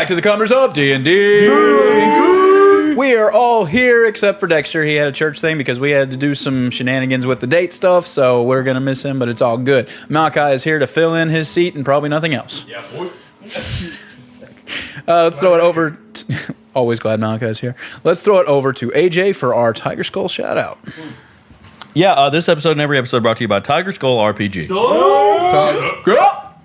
back to the comers of D&D. We are all here except for Dexter. He had a church thing because we had to do some shenanigans with the date stuff, so we're going to miss him, but it's all good. Malachi is here to fill in his seat and probably nothing else. Yeah, boy. Let's throw it over. Always glad Malachi's here. Let's throw it over to AJ for our Tiger Skull shout out. Yeah, this episode and every episode brought to you by Tiger Skull RPG.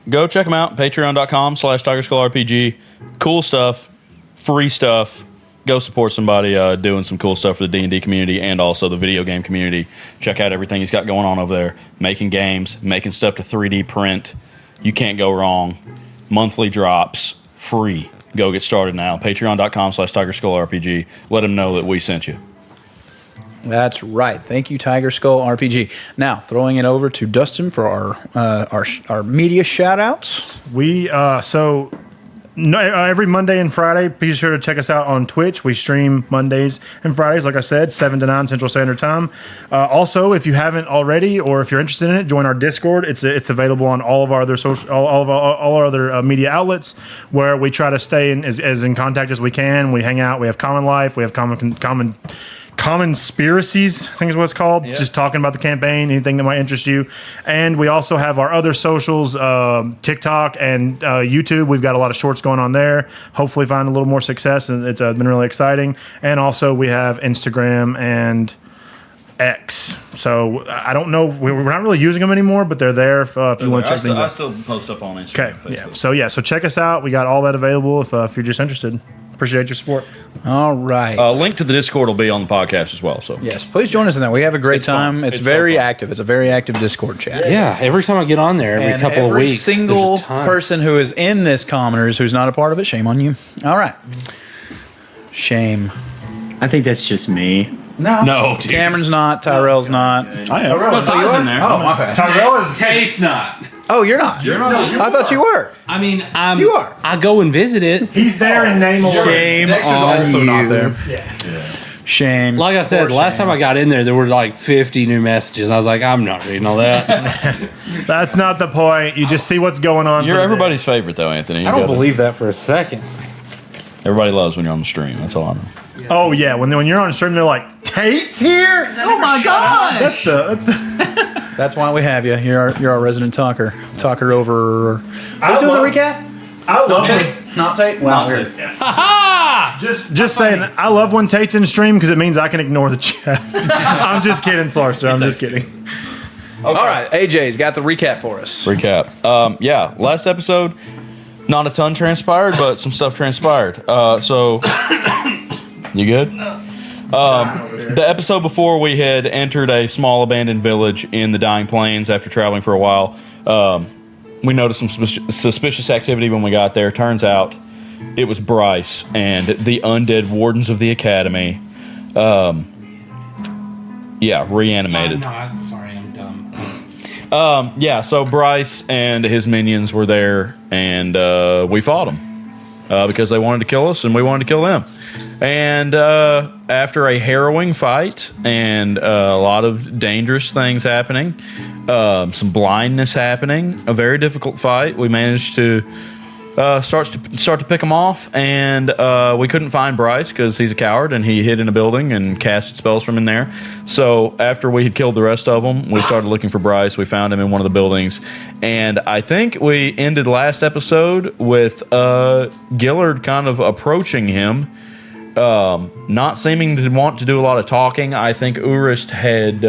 Go check them out. Patreon.com/Tiger Skull RPG. Cool stuff, free stuff. Go support somebody doing some cool stuff for the D&D community and also the video game community. Check out everything he's got going on over there. Making games, making stuff to 3D print. You can't go wrong. Monthly drops, free. Go get started now. Patreon.com/Tiger Skull RPG. Let him know that we sent you. That's right. Thank you, Tiger Skull RPG. Now, throwing it over to Dustin for our media shout-outs. Every Monday and Friday, be sure to check us out on Twitch. We stream Mondays and Fridays, like I said, 7 to 9 Central Standard Time. Also, if you haven't already, or if you're interested in it, join our Discord. It's available on all of our other all our other media outlets, where we try to stay as in contact as we can. We hang out. We have common life. We have common conspiracies, I think is what it's called. Yep. Just talking about the campaign, anything that might interest you. And we also have our other socials, TikTok and YouTube. We've got a lot of shorts going on there. Hopefully find a little more success, and it's been really exciting. And also we have Instagram and X. So I don't know, we're not really using them anymore, but they're there if you want to check things out. I still post stuff on Instagram. Okay, yeah. So check us out. We got all that available if you're just interested. Appreciate your support. All right. Link to the Discord will be on the podcast as well. So yes, please join us in there. We have a great time. It's very active. It's a very active Discord chat. Yeah, every time I get on there, every couple of weeks, every single person who is in this Commoners who's not a part of it, shame on you. All right. Shame. I think that's just me. No, dude. Cameron's not. Tyrell's not. I am. Ty's in there. Oh, my bad. Tyrell is. Tate's not. Oh, you're not. I thought you were. I mean, You are. I go and visit it. He's there in name alone. Shame Dexter's on also you. not there. Yeah. Shame. Like I said, last time I got in there were like 50 new messages. I was like, I'm not reading all that. That's not the point. You just see what's going on. You're everybody's favorite, though, Anthony. I don't believe that for a second. Everybody loves when you're on the stream. That's all I know. Oh yeah, when you're on the stream, they're like, "Tate's here!" Oh my gosh! That's why we have you. You're our resident talker. Talker over. Who's doing the recap? I love it. Not Tate. Well, Not Tate. Ha Just saying, I love when Tate's in stream because it means I can ignore the chat. I'm just kidding, Slarster. I'm just kidding. Okay. All right, AJ's got the recap for us. Recap. Yeah, last episode, not a ton transpired, but some stuff transpired. So, you good? The episode before, we had entered a small abandoned village in the Dying Plains after traveling for a while. We noticed some suspicious activity when we got there. Turns out it was Bryce and the undead wardens of the academy. Reanimated. No, I'm sorry, I'm dumb. So Bryce and his minions were there, and we fought them because they wanted to kill us, and we wanted to kill them. And after a harrowing fight and a lot of dangerous things happening, some blindness happening, a very difficult fight, we managed to start to pick him off, and we couldn't find Bryce because he's a coward and he hid in a building and casted spells from in there. So after we had killed the rest of them, we started looking for Bryce. We found him in one of the buildings, and I think we ended last episode with Gillard kind of approaching him, not seeming to want to do a lot of talking. I think Urist had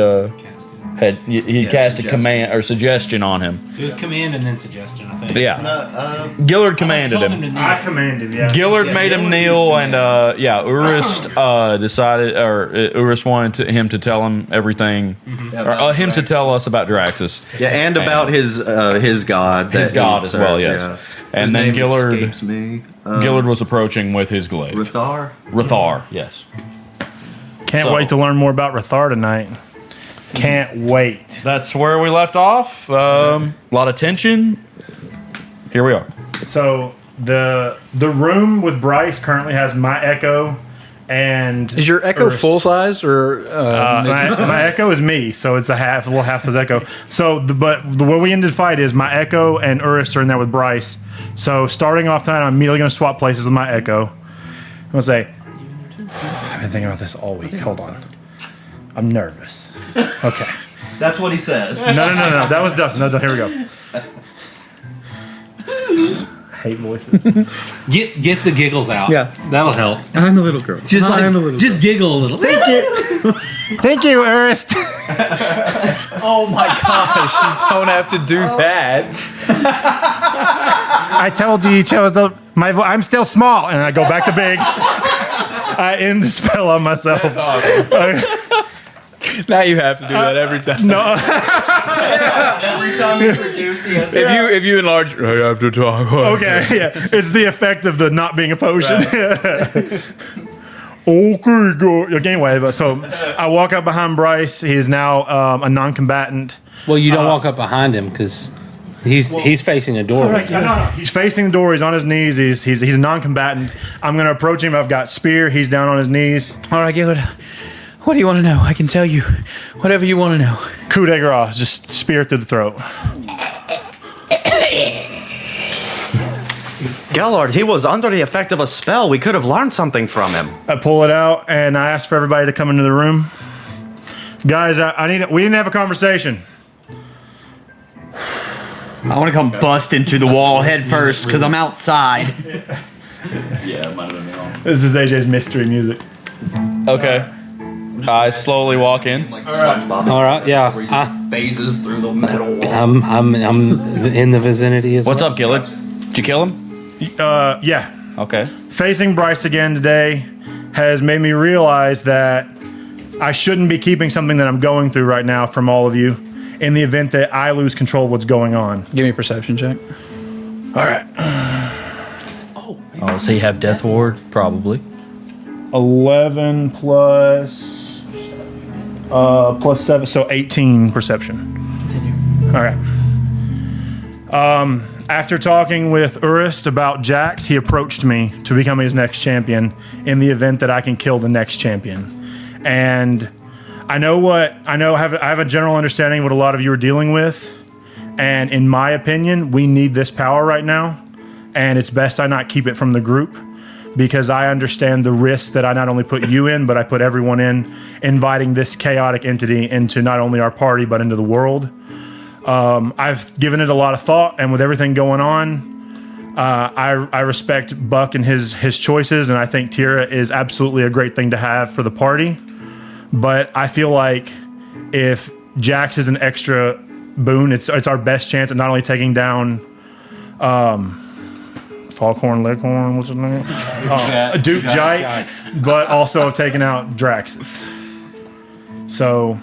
cast a command or suggestion on him. It was command and then suggestion, I think. Yeah. Gillard commanded him. I commanded, yeah. Gillard made him kneel, and Urist decided, or Urist wanted him to tell him everything, or him to tell us about Draxus. Yeah, and about his god. His god as well, yes. Yeah. And his then name Gillard escapes me. Gillard was approaching with his glaive. Rathar, yes. Can't wait to learn more about Rathar tonight. Can't wait. That's where we left off. A lot of tension. Here we are. So the room with Bryce currently has my echo and Is your Echo Urst. full sized or? My Echo is me, so it's a little half size Echo. So, but the way we ended the fight is my Echo and Urst are in there with Bryce. So, starting off tonight, I'm immediately going to swap places with my Echo. I'm going to say, I've been thinking about this all week. Hold on. I'm nervous. Okay. That's what he says. No. That was Dustin. Here we go. Hate voices. Get the giggles out. Yeah. That'll help. I'm a little girl. Just giggle a little. Thank you. Thank you, Urst. Oh my gosh! You don't have to do that. I told you you chose I'm still small, and I go back to big. I end the spell on myself. That's awesome. Now you have to do that every time. No. Every time you produce, he has If you enlarge, I have to talk. Okay, yeah. It's the effect of the not being a potion. Okay, go. Anyway, so I walk up behind Bryce. He is now a non-combatant. Well, you don't walk up behind him because he's facing a door. No. He's facing the door. He's on his knees. He's a non-combatant. I'm going to approach him. I've got spear. He's down on his knees. All right, Gillard. What do you want to know? I can tell you whatever you want to know. Coup de grace, just spear through the throat. Gellard, he was under the effect of a spell. We could have learned something from him. I pull it out and I ask for everybody to come into the room. Guys, we need to have a conversation. I want to come bust into the wall head first because I'm outside. Yeah, it might have been me wrong. This is AJ's mystery music. Okay. I slowly walk in. Like SpongeBob. All right, yeah. Where he just phases through the metal wall. I'm in the vicinity as What's well. up, Gillard? Did you kill him? Yeah. Okay. Facing Bryce again today has made me realize that I shouldn't be keeping something that I'm going through right now from all of you in the event that I lose control of what's going on. Give me a perception check. All right. Oh, does he have Death Ward? Probably. 11 plus 7, so 18 perception. Continue. All right. After talking with Urist about Jax, he approached me to become his next champion in the event that I can kill the next champion. And I have a general understanding of what a lot of you are dealing with. And in my opinion, we need this power right now. And it's best I not keep it from the group, because I understand the risks that I not only put you in, but I put everyone in, inviting this chaotic entity into not only our party, but into the world. I've given it a lot of thought, and with everything going on, I respect Buck and his choices, and I think Tira is absolutely a great thing to have for the party. But I feel like if Jax is an extra boon, it's our best chance at not only taking down Foghorn Leghorn, what's his name? Duke Jike, but also taking out Draxus. So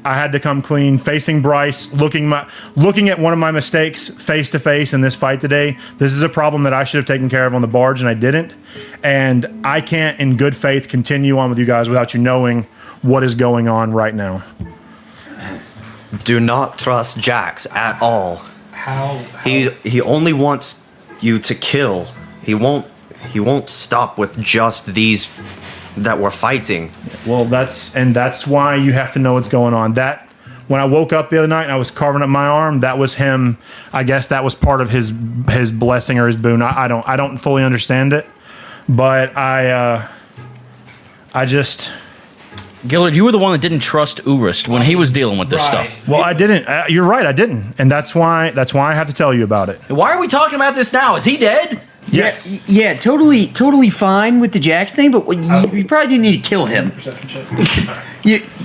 I had to come clean, facing Bryce, looking at one of my mistakes face to face in this fight today. This is a problem that I should have taken care of on the barge, and I didn't. And I can't, in good faith, continue on with you guys without you knowing what is going on right now. Do not trust Jax at all. How? He only wants you to kill. He won't stop with just these that we're fighting. Well, that's why you have to know what's going on. That when I woke up the other night and I was carving up my arm, that was him. I guess that was part of his blessing or his boon. I don't fully understand it, but I just. Gillard, you were the one that didn't trust Urist when he was dealing with this stuff. Well, I didn't. You're right, I didn't, and that's why I have to tell you about it. Why are we talking about this now? Is he dead? Yes. Yeah, totally fine with the Jax thing, but you probably do need to kill him.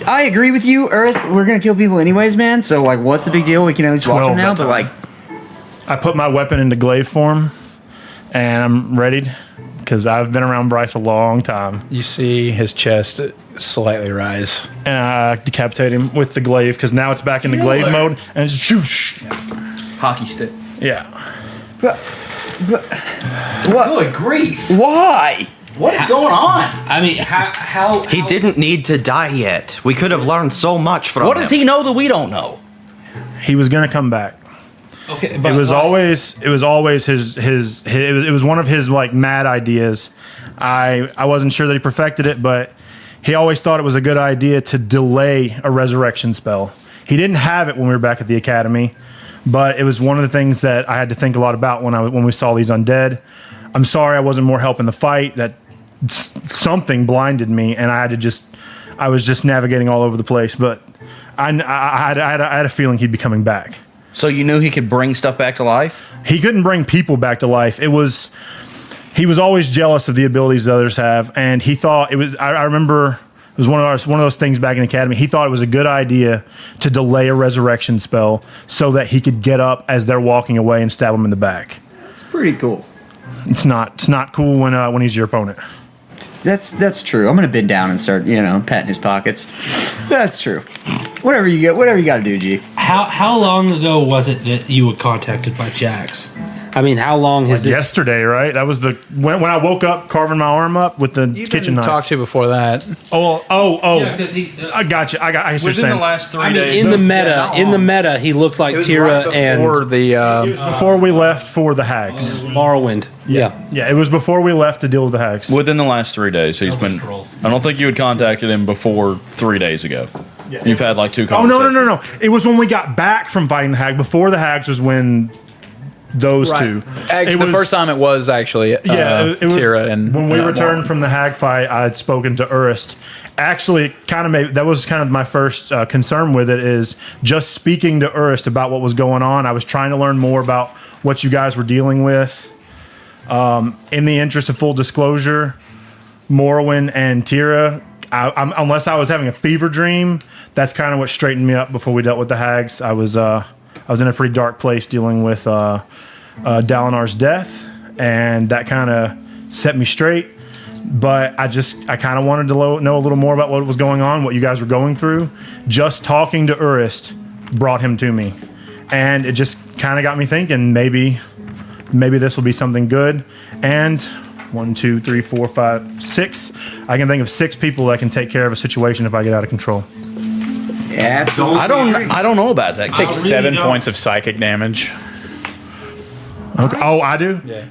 I agree with you, Urist. We're gonna kill people anyways, man. So like, what's the big deal? We can at least watch 12 him now. that But like, I put my weapon into glaive form, and I'm ready because I've been around Bryce a long time. You see his chest slightly rise. And I decapitate him with the glaive because now it's back in the glaive mode, and it's shoosh. Hockey stick. Yeah. what? Good grief. Why? What is going on? I mean, how He didn't need to die yet. We could have learned so much from him. What does he know that we don't know? He was gonna come back. Okay, It was always his. It was one of his like mad ideas. I wasn't sure that he perfected it, but he always thought it was a good idea to delay a resurrection spell. He didn't have it when we were back at the academy, but it was one of the things that I had to think a lot about when we saw these undead. I'm sorry I wasn't more help in the fight. That something blinded me, and I was just navigating all over the place. But I had a feeling he'd be coming back. So you knew he could bring stuff back to life? He couldn't bring people back to life. He was always jealous of the abilities that others have, and he thought it was. I remember it was one of those things back in the academy. He thought it was a good idea to delay a resurrection spell so that he could get up as they're walking away and stab them in the back. It's pretty cool. It's not cool when he's your opponent. That's true. I'm gonna bend down and start, patting his pockets. That's true. Whatever you got to do, G. How long ago was it that you were contacted by Jax? I mean, how long has this? Yesterday, right? That was when I woke up, carving my arm up with the kitchen knife. Talked to before that. Oh! Yeah, 'cause he, I got you. I see what you're Within the saying. last 3 I mean, days. in the meta, he looked like Tira Before and the Before we left for the hags. Morrowind. Yeah. Yeah, it was before we left to deal with the hags. Within the last 3 days, he's been. I don't think you had contacted him before 3 days ago. You've had like 2 Oh conversations. no! It was when we got back from fighting the hag. Before the hags was when those two. Actually, the first time it was actually it was Tira and when we returned from the hag fight. I had spoken to Urist. Actually, that was kind of my first concern with it, is just speaking to Urist about what was going on. I was trying to learn more about what you guys were dealing with. In the interest of full disclosure, Morrowind and Tira, unless I was having a fever dream, that's kind of what straightened me up before we dealt with the hags. I was in a pretty dark place dealing with Dalinar's death, and that kind of set me straight. But I kind of wanted to know a little more about what was going on, what you guys were going through. Just talking to Urist brought him to me, and it just kind of got me thinking maybe this will be something good. And 1, 2, 3, 4, 5, 6. I can think of 6 people that can take care of a situation if I get out of control. Yeah, absolutely. I don't know about that. takes 7 points of psychic damage. Okay. Oh, I do? Yeah.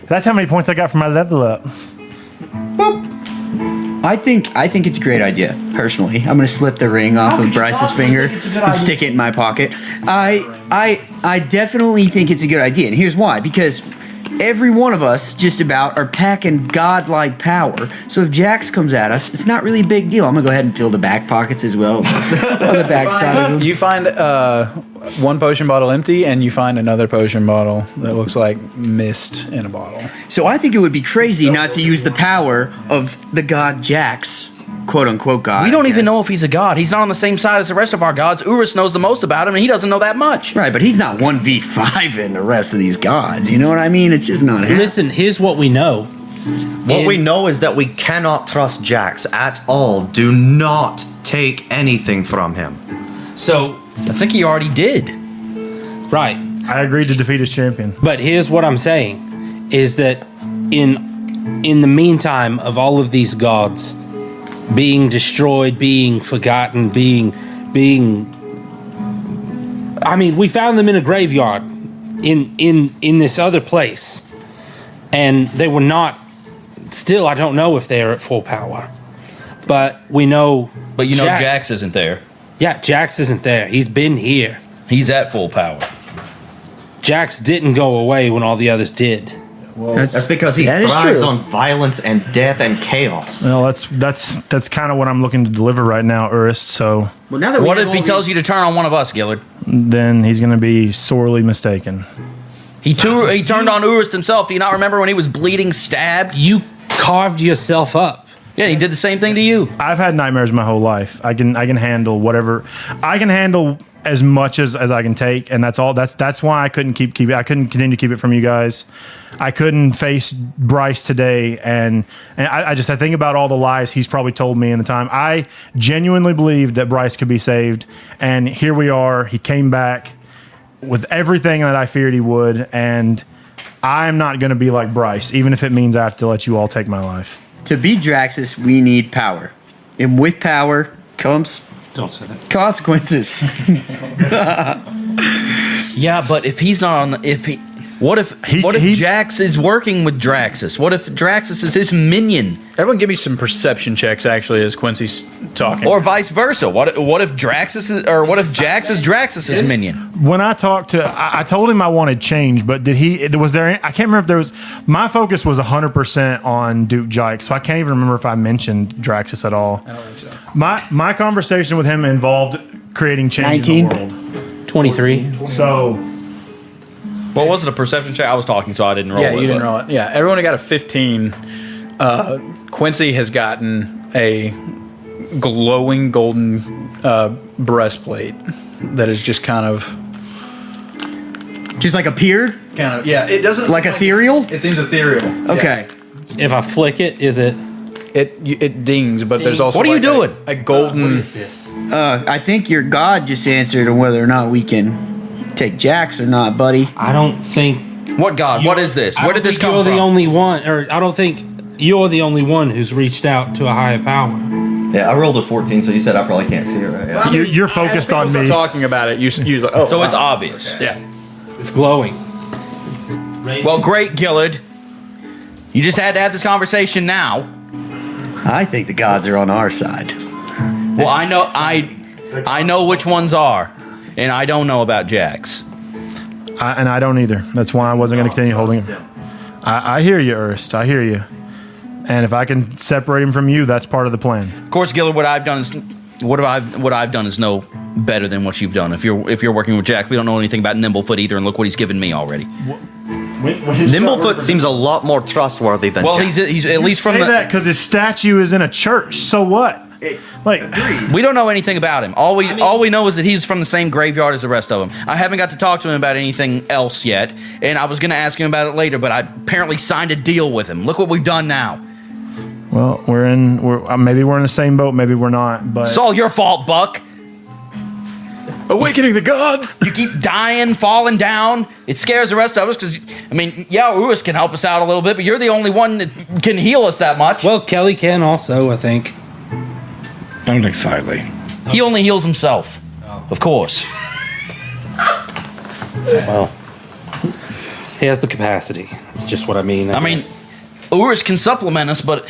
That's how many points I got from my level up. I think it's a great idea. Personally, I'm gonna slip the ring off of Bryce's finger and stick it in my pocket. I definitely think it's a good idea, and here's why: because every one of us, just about, are packing godlike power. So if Jax comes at us, it's not really a big deal. I'm gonna go ahead and fill the back pockets as well, on the back side of them. You find one potion bottle empty, and you find another potion bottle that looks like mist in a bottle. So I think it would be crazy not to use the power of the god Jax, quote unquote god. We don't I even guess. know if he's a god. He's not on the same side as the rest of our gods. Urus knows the most about him, and he doesn't know that much. Right, but he's not 1v5 in the rest of these gods. You know what I mean? It's just not happening. Listen, here's what we know. What we know is that we cannot trust Jax at all. Do not take anything from him. So, I think he already did. right. I agreed to defeat his champion. But here's what I'm saying is that in the meantime of all of these gods being destroyed, being forgotten, being I mean, we found them in a graveyard in this other place. And they were not, still I don't know if they're at full power. But we know But you know Jax isn't there. Yeah, Jax isn't there. He's been here. He's at full power. Jax didn't go away when all the others did. That's because he that is thrives true. on violence and death and chaos. Well, that's kind of what I'm looking to deliver right now, Urist. So Well, now that we What have if he all tells you to turn on one of us, Gillard? then he's going to be sorely mistaken. He turned on Urus himself. Do you not remember when he was bleeding, stabbed? You carved yourself up. Yeah, he did the same thing to you. I've had nightmares my whole life. I can handle whatever. I can handle as much as I can take, and that's all. That's why I couldn't keep it. I couldn't continue to keep it from you guys. I couldn't face Bryce today, and I think about all the lies he's probably told me in the time. I genuinely believed that Bryce could be saved, and here we are. He came back with everything that I feared he would, and I'm not going to be like Bryce, even if it means I have to let you all take my life. To beat Draxus, we need power. And with power comes Don't say that. consequences. Yeah, but if he's not on the What if Jax is working with Draxus? What if Draxus is his minion? Everyone give me some perception checks, actually, as Quincy's talking. Or vice versa. What if Draxus is, or what if Jax is Draxus's minion? When I talked to, I told him I wanted change, but was there, I can't remember if there was, my focus was 100% on Duke Jike, so I can't even remember if I mentioned Draxus at all. I don't think so. My conversation with him involved creating change in the world. 23. So, Well, was it a perception check? I was talking, so I didn't roll. Yeah, you didn't but- roll it. Yeah, everyone got a 15. Quincy has gotten a glowing golden breastplate that is just kind of, Just like appeared? yeah. It doesn't Like ethereal? It seems ethereal. Okay. If I flick it, is it? It dings, but there's also What are you doing? A golden. this? I think your god just answered on whether or not we can take Jax or not, buddy. I don't think. What god? What is this? Where did this come You're from? the only one, or I don't think you're the only one who's reached out to a higher power. Yeah, I rolled a 14, so you said I probably can't see it right now. you're focused on me. Talking about it, you like, oh, So it's wow. obvious. Yeah. It's glowing. Well, great, Gillard. You just had to have this conversation now. I think the gods are on our side. Well, I know which ones are, and I don't know about Jax. And I don't either. That's why I wasn't going to continue holding him. I hear you, Ernst. I hear you. And if I can separate him from you, that's part of the plan. Of course, Gillard, what I've done is no better than what you've done. If you're working with Jack, we don't know anything about Nimblefoot either, and look what he's given me already. Nimblefoot seems a lot more trustworthy than Well, Jack. he's at least from Say the. that because his statue is in a church. So what? We don't know anything about him. All we know is that he's from the same graveyard as the rest of them. I haven't got to talk to him about anything else yet, and I was going to ask him about it later, but I apparently signed a deal with him. Look what we've done now. Well, maybe we're in the same boat, maybe we're not. But It's all your fault, Buck. Awakening the gods. You keep dying, falling down. It scares the rest of us because, Urus can help us out a little bit, but you're the only one that can heal us that much. Well, Kelly can also, I think. Don't excitely. He only heals himself. Of course. Well, he has the capacity. It's just what I mean. I mean, Urus can supplement us, but,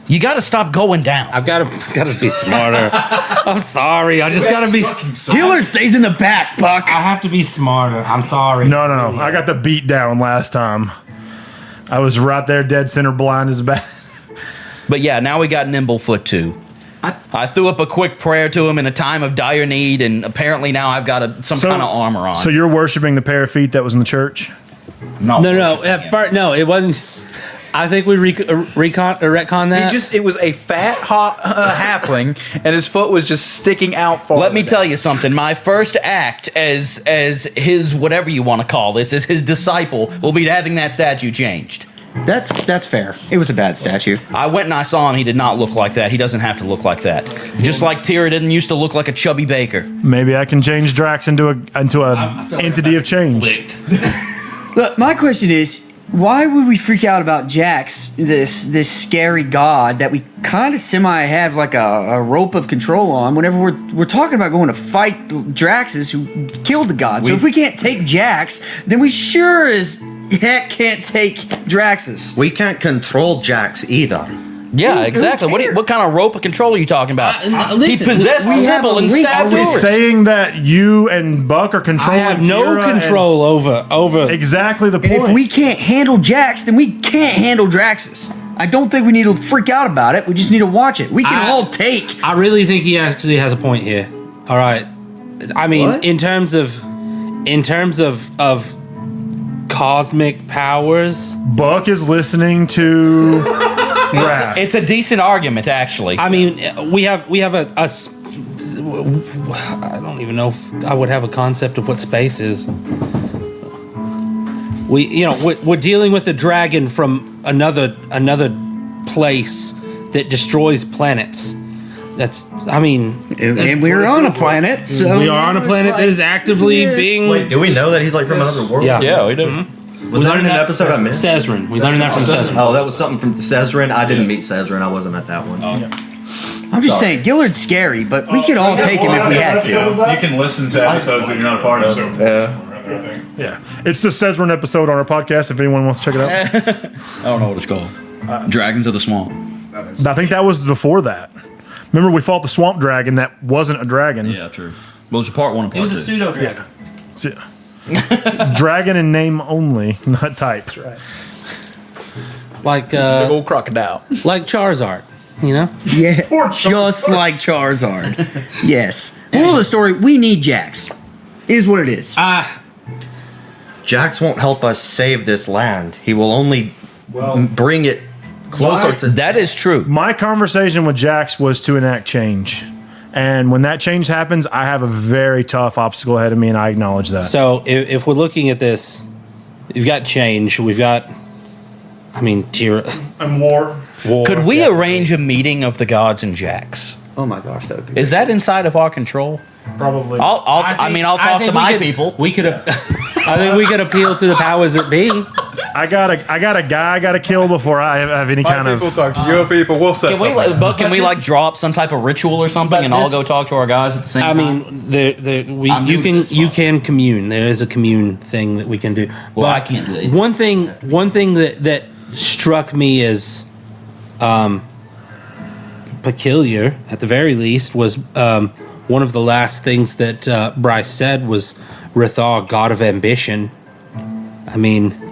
you got to stop going down. I've got to be smarter. I'm sorry. I just got to be. Healer stays in the back, Buck. I have to be smarter. I'm sorry. no. I got the beat down last time. I was right there, dead center, blind as a bat. But yeah, now we got Nimblefoot too. I threw up a quick prayer to him in a time of dire need, and apparently now I've got some kind of armor on. So you're worshiping the pair of feet that was in the church? No. At first, no, it wasn't. I think we retcon that. It was a fat halfling, and his foot was just sticking out for. Let me tell you something. My first act as his whatever you want to call this, as his disciple, will be having that statue changed. That's fair. It was a bad statue. I went and I saw him. He did not look like that. He doesn't have to look like that. Just like Tyra didn't used to look like a chubby baker. Maybe I can change Drax into a entity of change. Look, my question is, why would we freak out about Jax, this scary god that we kind of semi have like a rope of control on whenever we're talking about going to fight Draxus who killed the god? So if we can't take Jax, then we sure as heck can't take Draxus. We can't control Jax either. Yeah, Who exactly. What kind of rope of control are you talking about? He listen, possessed we have Sybil a and link. stabbed Are we Urus. saying that you and Buck are I controlling have no Tyra control over. and exactly the And point. if we can't handle Jax, then we can't handle Draxus. I don't think we need to freak out about it. We just need to watch it. We can all take. I really think he actually has a point here. All right. I mean, What? in terms of cosmic powers. Buck is listening to Wrath. It's a decent argument, actually. I mean, we have a I don't even know if I would have a concept of what space is. We're dealing with a dragon from another place that destroys planets. And we're on a planet, so we are on a planet that is actively being. Wait, do we know that he's like from another world? Yeah. yeah, we do. Was that in an episode I missed? Cezrin. We learned that from Cezrin. Oh, that was something from Cezrin. I didn't meet Cezrin. I wasn't at that one. I'm just saying, Gillard's scary, but we could all take him if we had to. You can listen to episodes that you're not a part of. Yeah, it's the Sezron episode on our podcast. If anyone wants to check it out, I don't know what it's called. Dragons of the Swamp. I think that was before that. Remember, we fought the swamp dragon that wasn't a dragon. Yeah, true. Well, it's part 1 and It part was a 2. pseudo dragon. Dragon in name only, not type. That's right. Like Big old crocodile. like Charizard, you know? Yeah, just like Charizard. Yes. Moral of the story, we need Jax. Is what it is. Jax won't help us save this land. He will only bring it closer to That is true. My conversation with Jax was to enact change. And when that change happens, I have a very tough obstacle ahead of me, and I acknowledge that. So if we're looking at this, you've got change. We've got, Tira. And war. Could we arrange a meeting of the gods and Jax? Oh my gosh, that would be Is that inside of our control? Probably. I'll talk to my people. We could. I think we could appeal to the powers that be. I got a guy I got to kill before I have any kind of. People talk to your people. We'll set Can we, something. can we draw up some type of ritual or something, and all go talk to our guys at the same time? You can commune. There is a commune thing that we can do. Well, But I can't do it. One thing that struck me as peculiar, at the very least, was one of the last things that Bryce said was Rithar, god of ambition.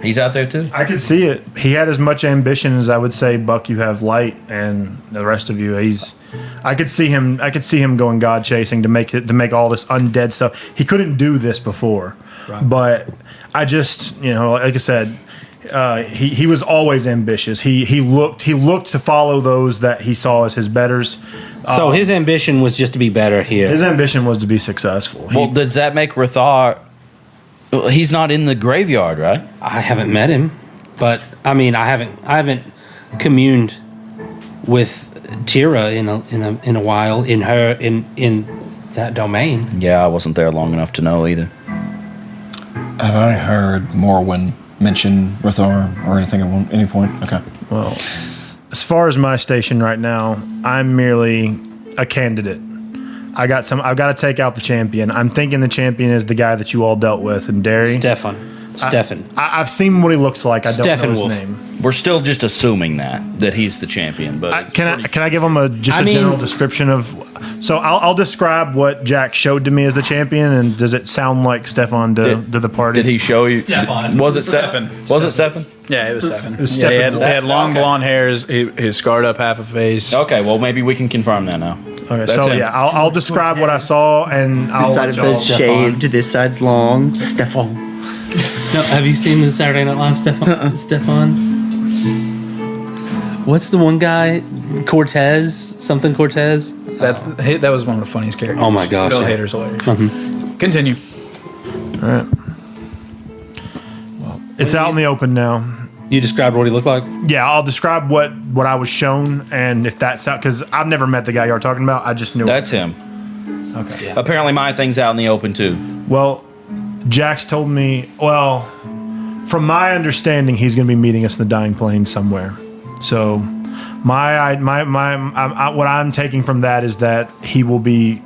He's out there too. I could see it. He had as much ambition as I would say, Buck. You have light, and the rest of you. I could see him. I could see him going god chasing to make all this undead stuff. He couldn't do this before, but I just like I said, he was always ambitious. He looked to follow those that he saw as his betters. So his ambition was just to be better here. His ambition was to be successful. Well, does that make Rithar? He's not in the graveyard, right? I haven't met him, but I haven't communed with Tira in a while in that domain. Yeah, I wasn't there long enough to know either. Have I heard Morwen mention Rithar or anything at any point? Okay. Well, as far as my station right now, I'm merely a candidate. I've got to take out the champion. I'm thinking the champion is the guy that you all dealt with in Derry. Stefan. I've seen what he looks like. I don't know his Steppenwolf. name. We're still just assuming that he's the champion, but Can I give him a general description of? So I'll describe what Jack showed to me as the champion, and does it sound like Stefan to the party? did he show you? Stefan. Was it Stefan? Was it Stefan? Yeah, it was Stefan. was Yeah, he Stefan. had long blonde hairs. He scarred up half a face. Okay, well maybe we can confirm that now. Okay, That's so him. yeah, I'll describe what I saw, and I'll This side let it y'all- says shaved, this side's long. Stefan. No, have you seen the Saturday Night Live, Stefan? Stefan? What's the one guy? Cortez? Something Cortez? That was one of the funniest characters. Oh my gosh, Bill yeah. Hader's hilarious. Continue. All right. Well, it's out in the open now. You described what he looked like? Yeah, I'll describe what I was shown, and if that's out, because I've never met the guy you're talking about. I just knew That's him. Okay. Yeah. Apparently my thing's out in the open too. Well, Jax told me. Well, from my understanding, he's going to be meeting us in the Dying Plains somewhere. So, what I'm taking from that is that he will be.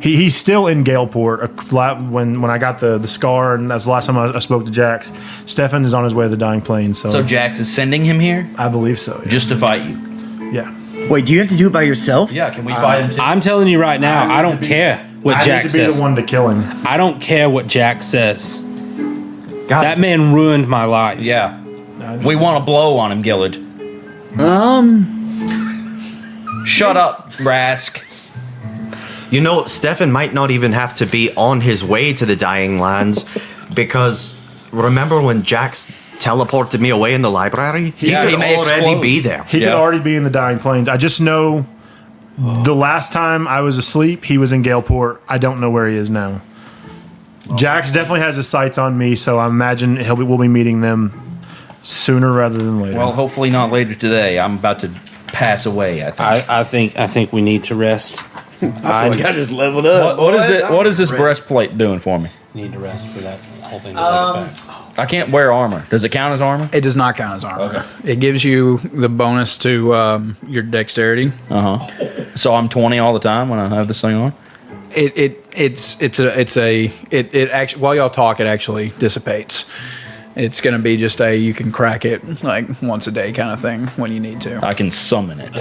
He's still in Galeport. When I got the scar, and that's the last time I spoke to Jax. Stefan is on his way to the Dying Plains. So Jax is sending him here I believe so. Yeah. just to fight you. Yeah. Wait, do you have to do it by yourself? Yeah, can we fight him too? I'm telling you right now, I don't care what I Jack need to be says. the one to kill him. I don't care what Jack says. God, That man ruined my life. Yeah. We want to blow on him, Gillard. Shut up, Rask. You know, Stefan might not even have to be on his way to the Dying Lands, because remember when Jax teleported me away in the library? He Yeah, could he may already explode. be there. He could Yeah. already be in the Dying Plains. I just know the last time I was asleep, he was in Galeport. I don't know where he is now. Jax definitely has his sights on me, so I imagine we'll be meeting them sooner rather than later. Well, hopefully not later today. I'm about to pass away, I think. I think we need to rest. I I just leveled up. What is it? What is this breastplate doing for me? need to rest for that whole thing to take effect. I can't wear armor. Does it count as armor? It does not count as armor. It gives you the bonus to your dexterity. So I'm 20 all the time when I have this thing on. It actually, while y'all talk, it actually dissipates. It's going to be just you can crack it like once a day kind of thing when you need to. I can summon it.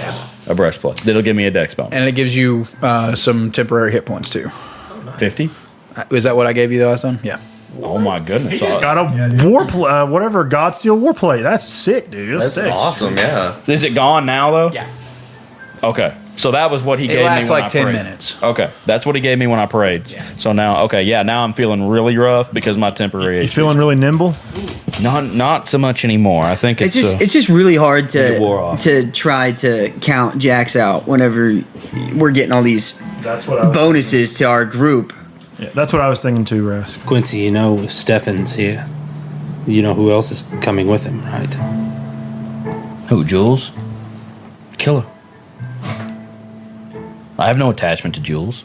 A breastplate. It'll give me a dex bonus. And it gives you some temporary hit points too. 50? Is that what I gave you the last time? Yeah. Oh my goodness. Got a whatever Godsteel warplate. That's sick, dude. That's sick. Awesome, yeah. Is it gone now though? Yeah. Okay. So that was what he gave me when lasts like I 10 prayed. minutes. Okay. That's what he gave me when I prayed. Yeah. So now, now I'm feeling really rough because my temporary You HP. feeling really nimble? Not so much anymore. I think It's just really hard it wore off. to try to count Jax out whenever we're getting all these That's what I was bonuses to our group. Yeah, that's what I was thinking too, Russ. Quincy, you know if Stefan's here. You know who else is coming with him, right? Who, Jules? Killer. I have no attachment to Jules.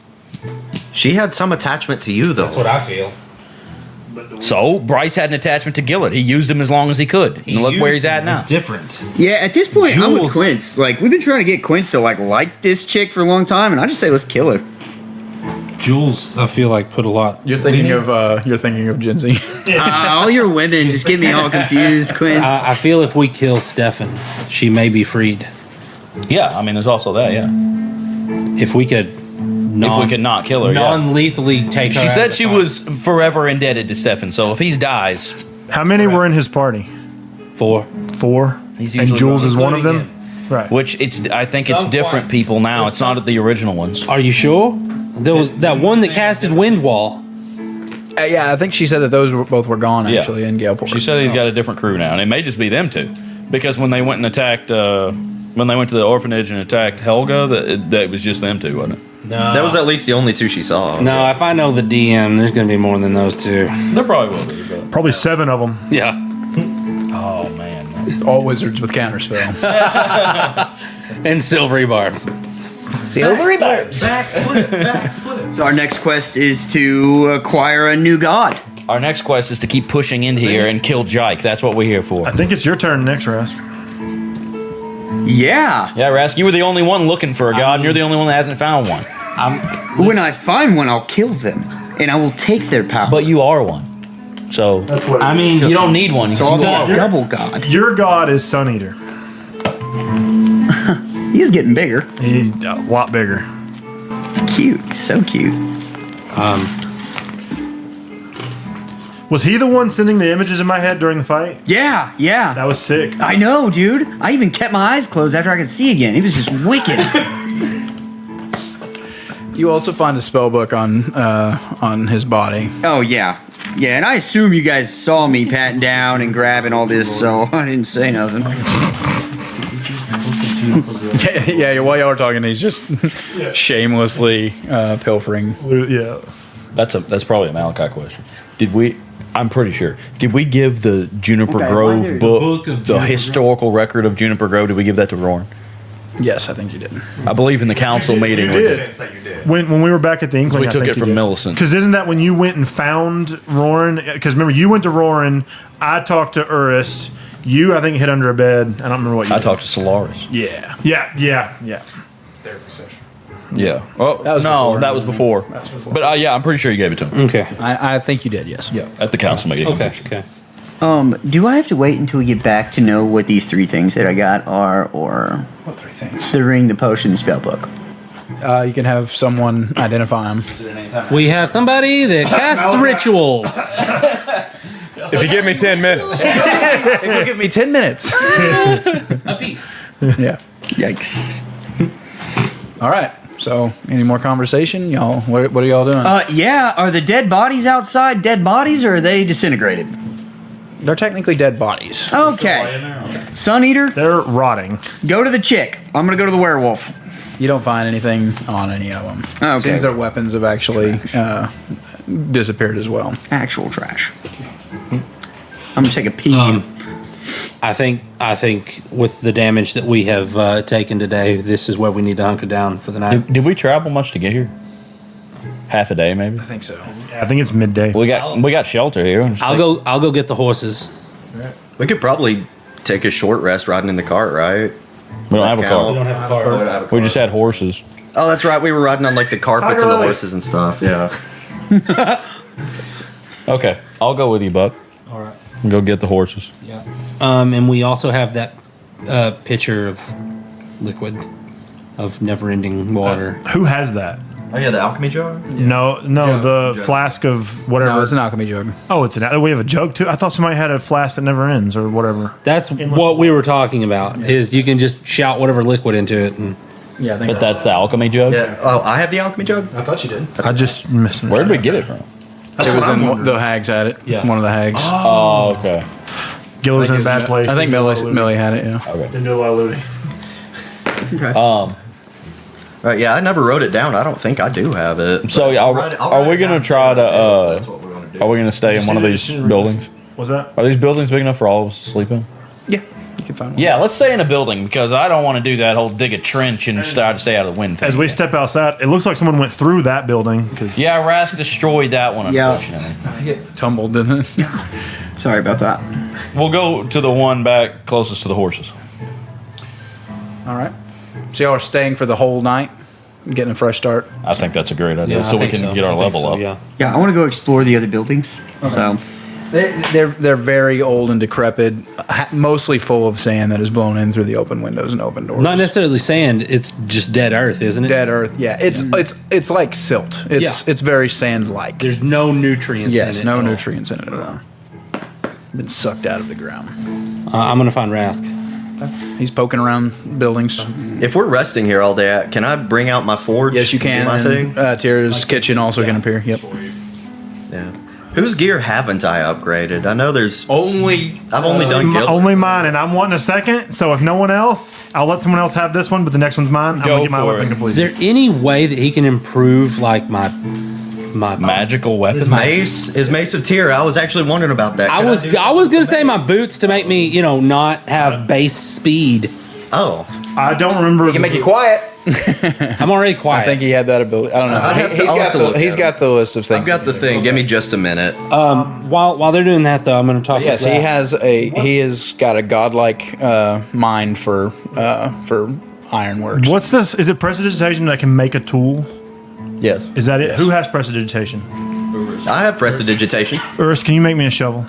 She had some attachment to you, though. That's what I feel. So Bryce had an attachment to Gillett. He used him as long as he could. And look where he's at now. It's different. Yeah, at this point, I'm with Jules- Quince. Like, we've been trying to get Quince to like this chick for a long time, and I just say let's kill her. Jules, I feel like put a lot. You're thinking of Genzi. All your women just get me all confused, Quince. I feel if we kill Stefan, she may be freed. Yeah, I mean, there's also that, yeah. If we could, If we could not kill her, yeah. non-lethally take her. She out said of the she fight. was forever indebted to Stefan, so if he dies, How many were in his party? 4. 4. He's And usually Jules wrong. is one of them. Including Right. which I think it's Some different point. people now. There's It's not the original ones. Are you sure? There was that one that casted wind wall. Yeah, I think she said that those both were gone Yeah. actually in Galeport. She said he's got a different crew now, and it may just be them two, because when they went and attacked, when they went to the orphanage and attacked Helga, that was just them two, wasn't it? No, That was at least the only two she saw. no. If I know the DM, there's going to be more than those two. There probably will be. But, Probably 7 of them. Yeah. oh man, all wizards with counterspell. And silvery barbs. Silvery barbs. So our next quest is to acquire a new god. our next quest is to keep pushing in here and kill Jike. That's what we're here for. I think it's your turn next, Rask. Yeah. Yeah, Rask, you were the only one looking for a god, and you're the only one that hasn't found one. When I find one, I'll kill them, and I will take their power. But you are one. So, That's what I mean, you don't need one. so I'll You get are. a double god. Your god is Sun Eater. He is getting bigger. He's a lot bigger. It's cute. He's so cute. Was he the one sending the images in my head during the fight? Yeah, yeah. That was sick. I know, dude. I even kept my eyes closed after I could see again. He was just wicked. You also find a spell book on his body. Oh, yeah. Yeah, and I assume you guys saw me patting down and grabbing all this, so I didn't say nothing. Yeah, while y'all were talking, he's just shamelessly pilfering. Yeah. That's probably a Malachi question. Did we? I'm pretty sure. Did we give the Juniper Okay, Grove why there- book, of the Juniper historical record of Juniper Grove? Did we give that to Roran? Yes, I think you did. I believe in the council meeting. You did. When we were back at the Inkling, We I took think it from Millicent. Because isn't that when you went and found Roran? Because remember, you went to Roran. I talked to Urist. You, I think, hid under a bed. I don't remember what you I did. talked to Solaris. Yeah. Therapy session. Yeah. Oh, That was no, before. that was before. But yeah, I'm pretty sure you gave it to him Okay. I think you did. Yes. Yeah. At the council meeting. Okay. Okay. Do I have to wait until we get back to know what these 3 things that I got are, or What 3 things? the ring, the potion, the spell book? You can have someone identify him. We have somebody that casts rituals. If you give me 10 minutes. If you'll give me 10 minutes. A piece. Yeah. Yikes. All right. So, any more conversation, y'all? What are y'all doing? Yeah, are the dead bodies outside dead bodies, or are they disintegrated? They're technically dead bodies. Okay. Sun Eater, They're rotting. go to the chick. I'm gonna go to the werewolf. You don't find anything on any of them. Okay. Seems their weapons have actually disappeared as well. Actual trash. I'm gonna take a pee. I think with the damage that we have taken today, this is where we need to hunker down for the night. Did we travel much to get here? half a day, maybe. I think so. I think it's midday. We got shelter here. I'll go get the horses. We could probably take a short rest riding in the cart, right? We don't have a car. We don't have a car. We just had horses. Oh, that's right. We were riding on like the carpets and the horses and stuff. Yeah. Okay, I'll go with you, Buck. All right. Go get the horses. Yeah. And we also have that pitcher of liquid, of never-ending water. Who has that? Oh yeah, the alchemy jar. No, the flask of whatever. No, it's an alchemy jug. Oh, we have a jug too. I thought somebody had a flask that never ends or whatever. That's what we were talking about. Is you can just shout whatever liquid into it, and Yeah, I think But that's the alchemy jug? Yeah. Oh, I have the alchemy jug. I thought you did. I just misunderstood. Where did we get it from? It was in the hags had it. Yeah. One of the hags. Oh, okay. Giller's in a bad place. I think Didn't do a lot of Millie looting. had it. Yeah. Okay. Didn't do a lot of looting. Yeah, I never wrote it down. I don't think I do have it. So I'll write are we it gonna down try to? That's what we're gonna do. Are we gonna stay in one of these buildings? What's that? Are these buildings big enough for all of us to sleep in? Yeah. You can find one. Yeah, let's stay in a building because I don't want to do that whole dig a trench and try to stay out of the wind thing. As we step outside, it looks like someone went through that building. Cause Yeah, Rask destroyed that one, Yeah. unfortunately. It tumbled, didn't it? Sorry about that. We'll go to the one back closest to the horses. All right. So y'all are staying for the whole night, getting a fresh start. I think that's a great idea, yeah, so I we think can get our I think level so, up. Yeah. Yeah, I want to go explore the other buildings. So They're very old and decrepit, mostly full of sand that is blown in through the open windows and open doors. Not necessarily sand. It's just dead earth, isn't it? Dead earth. Yeah, it's like silt. It's very sand like. There's no nutrients. Yes, in it no at all. nutrients in it at all. Been sucked out of the ground. I'm gonna find Rask. He's poking around buildings. If we're resting here all day, can I bring out my forge? Yes, you can. Do my And, thing. Tira's kitchen also can appear. Yep. Yeah. Whose gear haven't I upgraded? I know there's. I've only done guild. only mine, and I'm wanting a second. So if no one else, I'll let someone else have this one, but the next one's mine. I'm Go gonna get my for weapon it. Is completed. there any way that he can improve like my Magical weapon. His mace of Tyr. I was actually wondering about that. I Could was do I was gonna say my boots to make me not have base speed. Oh, I don't remember. He can make you quiet. I'm already quiet. I think he had that ability. I don't know. I'll have to look He's at got it. the list of things. I've got the thing. Give me just a minute. while they're doing that though, I'm gonna talk. Yes, with he Rask. has got a godlike mind for ironworks. What's this? Is it prestidigitation that can make a tool? Yes. Is that it? Who has prestidigitation? I have prestidigitation. Urs, can you make me a shovel?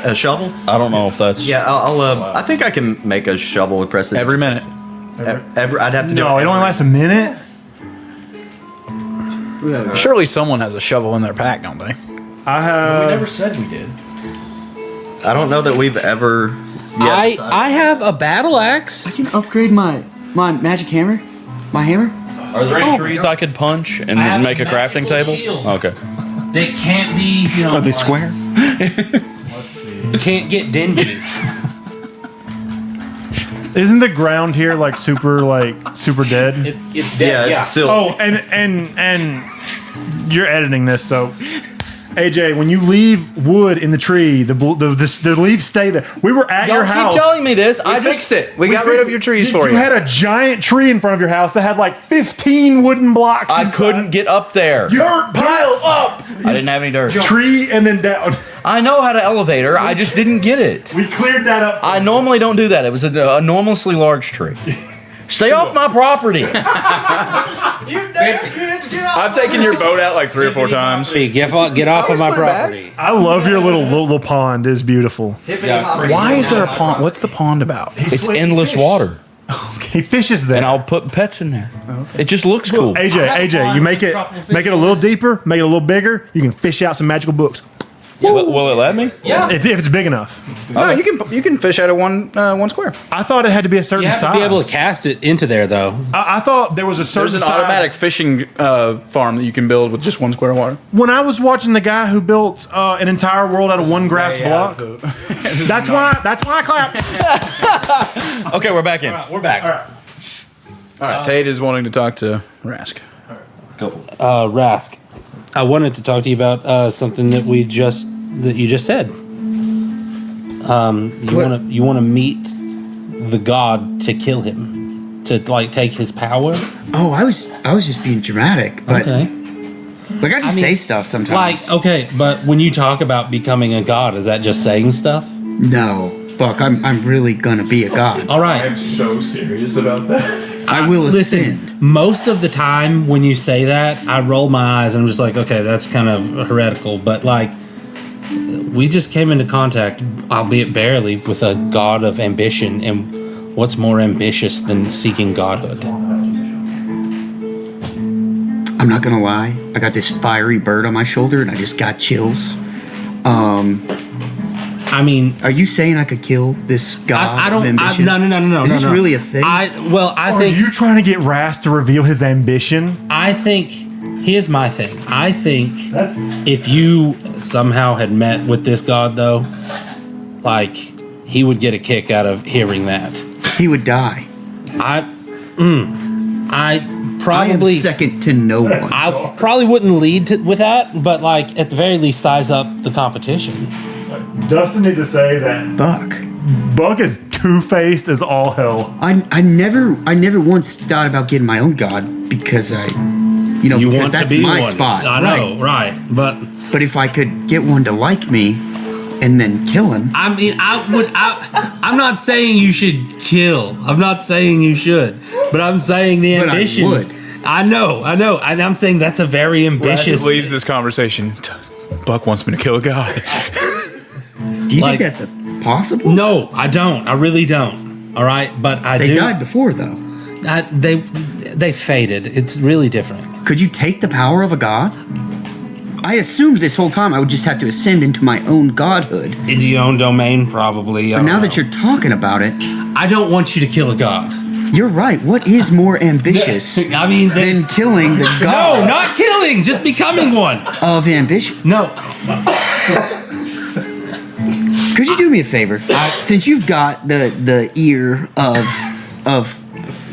A shovel? I don't know if that's. Yeah, I'll I think I can make a shovel with prestidigitation. Every minute. I'd have to do No, it only lasts a minute. Surely someone has a shovel in their pack, don't they? I have. said we did. I don't know that we've ever. Yet I have a battle axe. I can upgrade my magic hammer. My hammer. Are there any trees I could punch and I have make a a crafting magical table? shield. Okay. They can't be. Are they square? You can't get dingy. Isn't the ground here like super dead? It's Yeah, dead. it's still. Oh, and you're editing this, so AJ, when you leave wood in the tree, the leaves stay there. We were at your house. Keep telling me this. I fixed it. We got rid of your trees for you. You had a giant tree in front of your house that had like 15 wooden blocks. I inside. couldn't get up there. Dirt pile up. I didn't have any dirt. Tree and then down. I know how to elevate her. I just didn't get it. We cleared that up. I normally don't do that. It was a enormously large tree. Stay off my property. I've taken your boat out like 3 or 4 times. Hey, get off of my put it back. property. I love your little pond. It's beautiful. Why is there a pond? What's the pond about? It's endless water. He fishes there. And I'll put pets in there. It just looks cool. AJ, you make it a little deeper, make it a little bigger. You can fish out some magical books Will it let me? Yeah. if it's big enough. No, you can fish out of one square. I thought it had to be a certain You have size. to be able to cast it into there though. I thought there was a certain There's an size. automatic fishing farm that you can build with just 1 square of water. When I was watching the guy who built an entire world out of one grass block, that's why I clap. Okay, we're back in. We're back. All right, Tate is wanting to talk to Rask. Rask, I wanted to talk to you about something that you just said. You want to meet the god to kill him, to like take his power. Oh, I was just being dramatic, but Okay. Like, I just say stuff sometimes. Like, okay, but when you talk about becoming a god, is that just saying stuff? No, Buck, I'm really gonna be a god. All right. I'm so serious about that. I will Listen, ascend. most of the time when you say that, I roll my eyes and I'm just like, okay, that's kind of heretical. But like, we just came into contact, albeit barely, with a god of ambition. And what's more ambitious than seeking godhood? I'm not gonna lie. I got this fiery bird on my shoulder and I just got chills. I mean, Are you saying I could kill this god I of don't. ambition? No. Is this really a thing? I Are think. you trying to get Ras to reveal his ambition? I think. Here's my thing. I think if you somehow had met with this god, though, like he would get a kick out of hearing that. He would die. I I probably am second to no one. I probably wouldn't lead with that, but like at the very least, size up the competition. Dustin needs to say that Buck is two-faced as all hell. I never once thought about getting my own god because You because want that's to be my one. spot. I know, right? But But if I could get one to like me and then kill him, I mean, I'm not saying you should kill. I'm not saying you should, but I'm saying the But I ambition. would. I know, and I'm saying that's a very ambitious. leaves this conversation. Buck wants me to kill a god. do you Like- think that's possible? No, I don't. I really don't. All right, but I They do. died before though. They faded. It's really different. Could you take the power of a god? I assumed this whole time I would just have to ascend into my own godhood. Into your own domain, probably. But now that you're talking about it, I don't want you to kill a god. you're right. What is more ambitious I mean, than killing the no, god not killing, just becoming one. of ambition? No, Could you do me a favor? Since you've got the ear of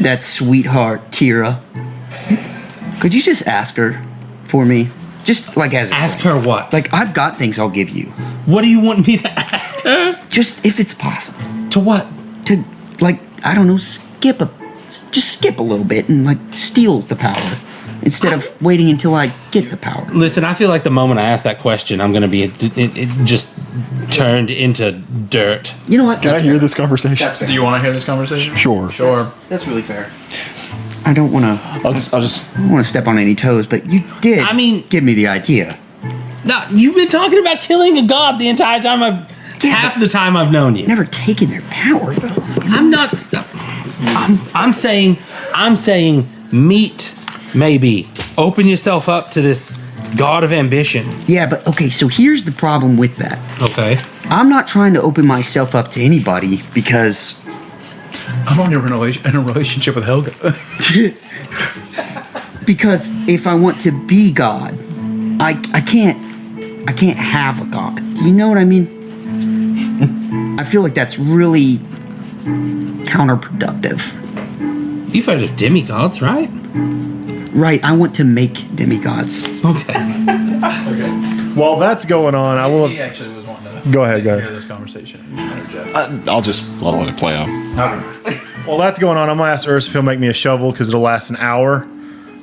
that sweetheart Tira, could you just ask her for me? Just like as a ask friend. her what? Like, I've got things I'll give you. What do you want me to ask her? Just if it's possible. To what? To, like, I don't know, skip a little bit and, like, steal the power. Instead of waiting until I get the power. Listen, I feel like the moment I ask that question, I'm going to be it just turned into dirt. You know what? Can I hear this conversation? Do you want to hear this conversation? Sure. Sure. That's really fair. I don't want to. I'll just. I don't want to step on any toes, but you did. I mean- give me the idea. No, you've been talking about killing a god the entire time half the time I've known you. Never taken their power. I'm not. I'm saying meet. Maybe open yourself up to this god of ambition. Yeah, but okay. So here's the problem with that. Okay. I'm not trying to open myself up to anybody because I'm only in a relationship with Helga. because if I want to be God, I can't have a god. You know what I mean? I feel like that's really counterproductive. You've heard of demigods, right? Right, I want to make demigods. Okay. While that's going on, I will. He actually was wanting to Go ahead, hear this conversation. I'll just let it play out. While that's going on, I'm gonna ask Urs if he'll make me a shovel because it'll last an hour.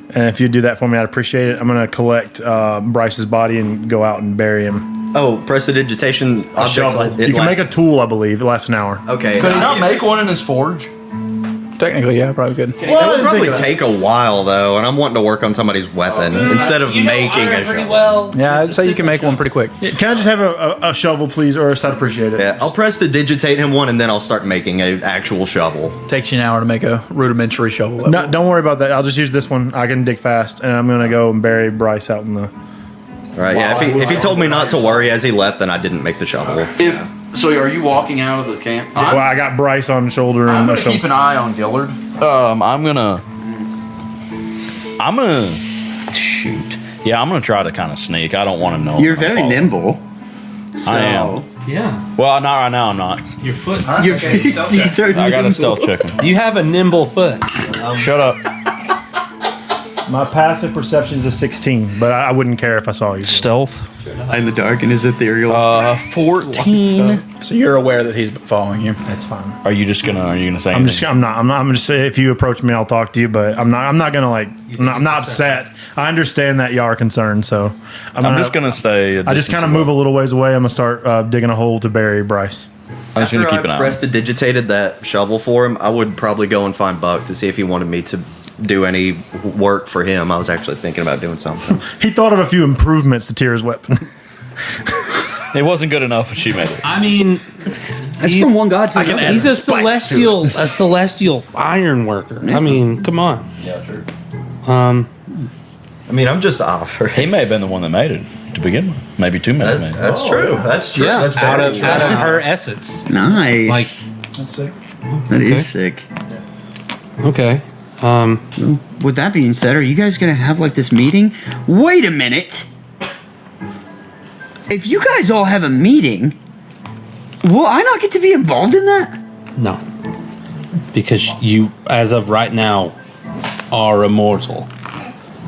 And if you do that for me, I'd appreciate it. I'm gonna collect Bryce's body and go out and bury him. Oh, prestidigitation object. Shovel. You can make a tool, I believe. It lasts an hour. Okay. Could he not make one in his forge? Technically, yeah, probably good. It would probably take a while though, and I'm wanting to work on somebody's weapon instead of making a shovel. well. Yeah, I'd say you can make one pretty quick. Can I just have a shovel, please, Urs? I'd appreciate it. Yeah, I'll prestidigitate him one, and then I'll start making an actual shovel. Takes you an hour to make a rudimentary shovel. No, don't worry about that. I'll just use this one. I can dig fast, and I'm gonna go and bury Bryce out in the. Right? Yeah. If he told me not to worry as he left, then I didn't make the shovel. So are you walking out of the camp? Well, I got Bryce on the shoulder I'm and a gonna shovel. keep an eye on Gillard. I'm gonna shoot. Yeah, I'm gonna try to kind of sneak. I don't want to know. You're very nimble. So I am. Yeah. Well, not right now. I'm not. Your foot. Your feet are I got a nimble. stealth check him. You have a nimble foot. Shut up. My passive perception is a 16, but I wouldn't care if I saw you. Stealth. In the dark and is ethereal. 14. So you're aware that he's following you. That's fine. Are you gonna say I'm anything? just saying, if you approach me, I'll talk to you, but I'm not gonna I'm not upset. I understand that y'all are concerned, so I'm just gonna stay. I just kind of move a little ways away. I'm gonna start digging a hole to bury Bryce. I'm just gonna After keep an I eye. prestidigitated that shovel for him, I would probably go and find Buck to see if he wanted me to do any work for him. I was actually thinking about doing something. He thought of a few improvements to Tira's weapon. It wasn't good enough, but she made it. I mean, That's from one god to another. he's a celestial iron worker. I mean, come on. Yeah, true. I mean, I'm just offering. He may have been the one that made it to begin with. Maybe two men made it. That's true. That's true. Yeah, That's out very of true. her essence. Nice. Like, That's sick. That is okay. sick. Okay. With that being said, are you guys gonna have like this meeting? Wait a minute. If you guys all have a meeting, will I not get to be involved in that? No. Because you, as of right now, are immortal.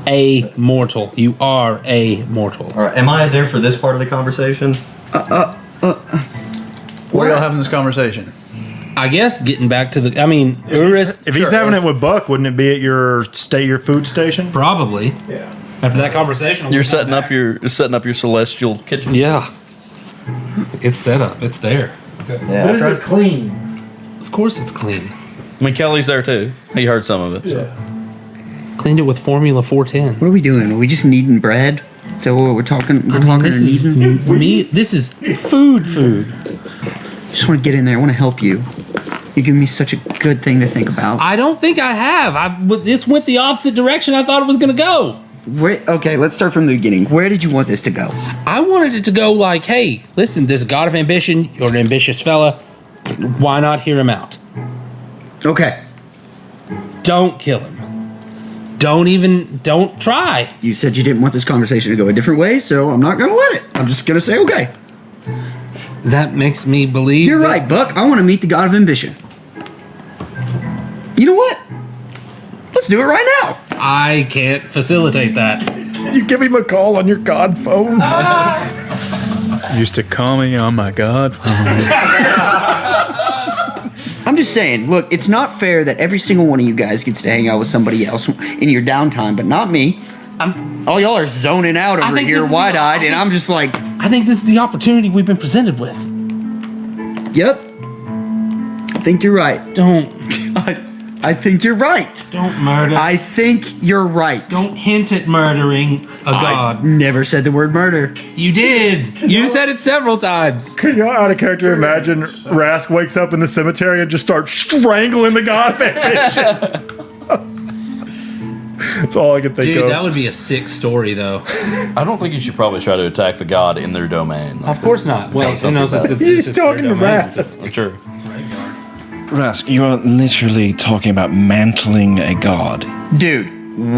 A mortal. You are a mortal. All right, am I there for this part of the conversation? Why are y'all having this conversation? I guess getting back to the. I mean, If he's having it with Buck, wouldn't it be at your food station? probably. Yeah. After that conversation, You're setting up your celestial kitchen. Yeah. It's set up. It's there. Yeah. Is it clean? Of course, it's clean. I mean, Kelly's there too. He heard some of it. So. Cleaned it with Formula 410. What are we doing? Are we just kneading bread? Is that what we're talking? We're talking this or is kneading? meat. This is food. Just want to get in there. I want to help you. You're giving me such a good thing to think about. I don't think I have. This went the opposite direction I thought it was going to go. Okay, let's start from the beginning. Where did you want this to go? I wanted it to go like, hey, listen, this god of ambition, you're an ambitious fella. Why not hear him out? Okay. Don't kill him. Don't try. You said you didn't want this conversation to go a different way, so I'm not going to let it. I'm just going to say okay. That makes me believe. You're right, Buck. I want to meet the god of ambition. You know what? Let's do it right now. I can't facilitate that. You give him a call on your God phone. Used to call me on my God phone. I'm just saying, look, it's not fair that every single one of you guys gets to hang out with somebody else in your downtime, but not me. All y'all are zoning out over think here, this is wide-eyed, and I'm just like, I think this is the opportunity we've been presented with. yep. I think you're right. Don't I think you're right. murder. I think you're right. Don't hint at murdering a god. Never said the word murder. You did. You said it several times. Could y'all out of character imagine Rask wakes up in the cemetery and just starts strangling the god of ambition? That's all I can think Dude, of. that would be a sick story, though. I don't think you should probably try to attack the god in their domain. Of course not. Well, who knows? He's talking to Rask. That's true. Rask, you are literally talking about mantling a god. Dude,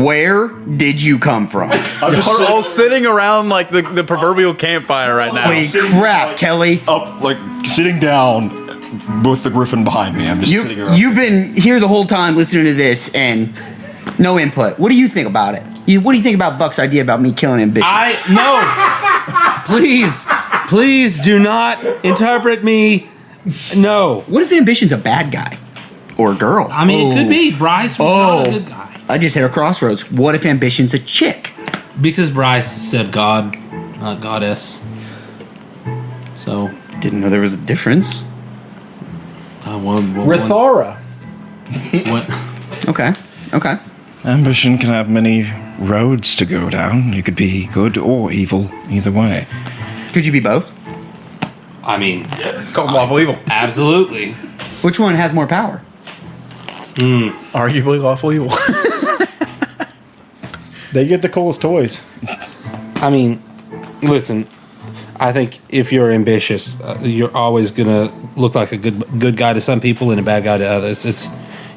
where did you come from? We're all sitting around like the proverbial campfire right now. Holy crap, Kelly. Up, like, sitting down with the griffin behind me. I'm just sitting around. You've been here the whole time listening to this and no input. What do you think about it? What do you think about Buck's idea about me killing Ambition? No. Please do not interpret me. No. What if Ambition's a bad guy? Or a girl? I mean, it could be. Bryce was not a good guy. I just hit a crossroads. What if Ambition's a chick? Because Bryce said god, not goddess. So, Didn't know there was a difference. Rithara. What? Okay. Ambition can have many roads to go down. You could be good or evil, either way. Could you be both? I mean, It's called lawful evil. absolutely. Which one has more power? Arguably lawful evil. They get the coolest toys. I mean, listen. I think if you're ambitious, you're always gonna look like a good guy to some people and a bad guy to others.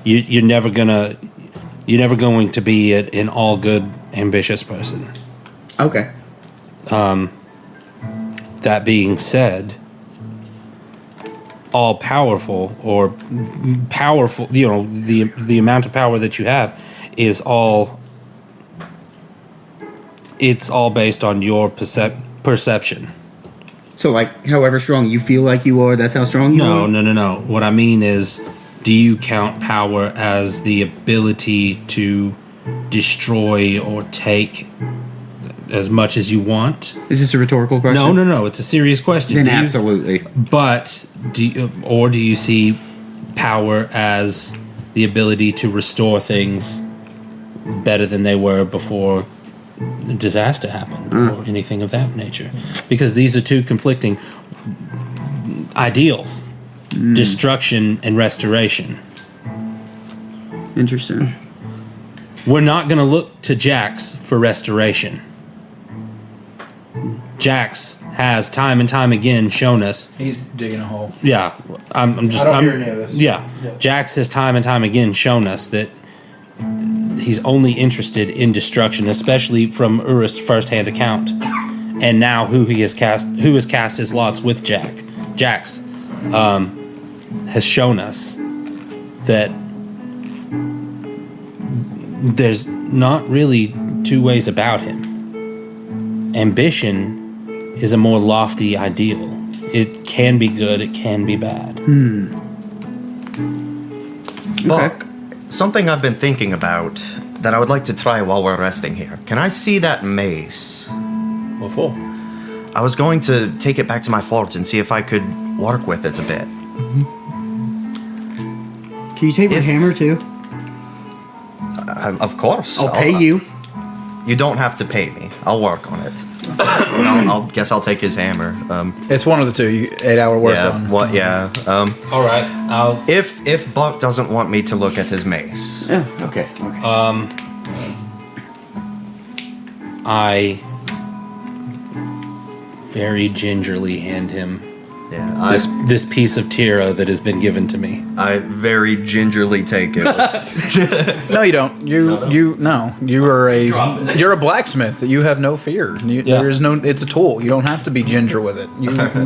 You're never going to be an all good ambitious person. Okay. That being said, all powerful or powerful, the amount of power that you have is all it's all based on your perception. So, like, however strong you feel like you are, that's how strong you are? No. What I mean is, do you count power as the ability to destroy or take as much as you want? Is this a rhetorical question? No. It's a serious question. Then absolutely. But do you see power as the ability to restore things better than they were before the disaster happened or anything of that nature? Because these are two conflicting ideals: destruction and restoration. Interesting. We're not going to look to Jax for restoration. Jax has time and time again shown us. He's digging a hole. Yeah, I'm just. I don't hear any of this. Yeah, Jax has time and time again shown us that he's only interested in destruction, especially from Urus' firsthand account, and now who has cast his lots with Jax has shown us that there's not really two ways about him. Ambition is a more lofty ideal. It can be good, it can be bad. Buck, something I've been thinking about that I would like to try while we're resting here. Can I see that mace? What for? I was going to take it back to my forge and see if I could work with it a bit. Can you take my hammer too? Of course. I'll pay you. You don't have to pay me. I'll work on it. I'll guess I'll take his hammer. It's one of the two. 8-hour work yeah. on. What? Yeah. All right, I'll. If Buck doesn't want me to look at his mace, Yeah. Okay. I very gingerly hand him yeah, this piece of Tira that has been given to me. I very gingerly take it. No, you don't. You're a blacksmith. You have no fear. There is no. It's a tool. You don't have to be ginger with it.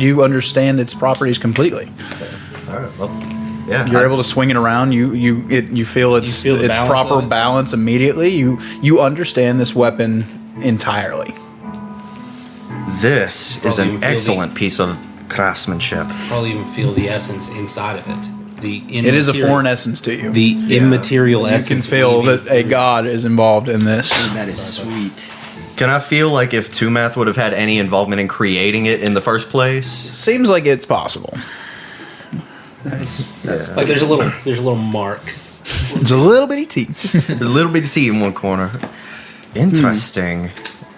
You understand its properties completely. All right. Well, yeah. You're able to swing it around. You feel its feel the balance proper of it? balance immediately. You understand this weapon entirely. This is Probably an even feel excellent piece of craftsmanship. Probably even feel the essence inside of it. It is a foreign essence to you. The immaterial essence. You can feel that a god is involved in this. That is sweet. Can I feel like if Tumath would have had any involvement in creating it in the first place? Seems like it's possible. Like there's a little mark. It's a little bitty teeth. A little bit of tea in one corner. Interesting.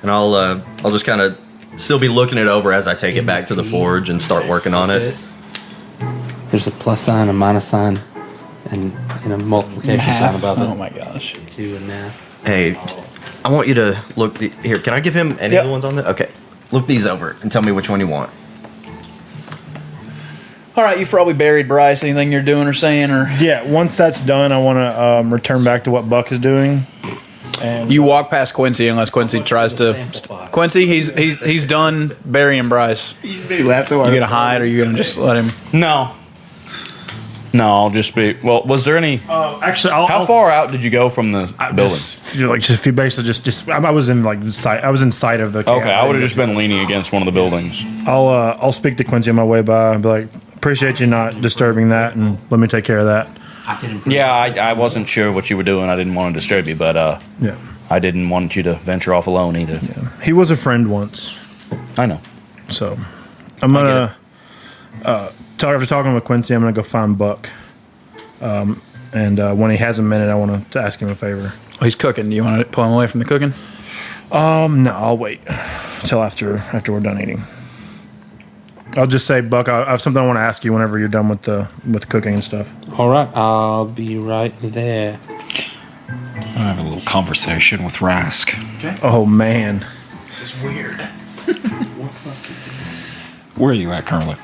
And I'll just kind of still be looking it over as I take it back to the forge and start working on it. There's a plus sign, a minus sign, and a multiplication sign above it. Oh my gosh. 2 and math. Hey, I want you to look here. Can I give him any of the ones on there? Okay. Look these over and tell me which one you want. All right, you've probably buried Bryce. Anything you're doing or saying, or Yeah, once that's done, I want to return back to what Buck is doing. And you walk past Quincy unless Quincy tries to. Quincy, he's done burying Bryce. You gonna hide, or you gonna just let him? No, I'll just be. Well, was there any? actually, How far out did you go from the building? Just basically just I was in sight. I was in sight of the. camp. Okay, I would have just been leaning against one of the buildings. I'll speak to Quincy on my way by and be like, appreciate you not disturbing that, and let me take care of that. Yeah, I wasn't sure what you were doing. I didn't want to disturb you, but Yeah, I didn't want you to venture off alone either. he was a friend once, I know. so I'm gonna after talking with Quincy, I'm gonna go find Buck. And when he has a minute, I want to ask him a favor. Oh, he's cooking. Do you want to pull him away from the cooking? No, I'll wait till after we're done eating. I'll just say, Buck, I have something I want to ask you whenever you're done with cooking and stuff. All right, I'll be right there. I have a little conversation with Rask. Oh man, This is weird. Where are you at currently?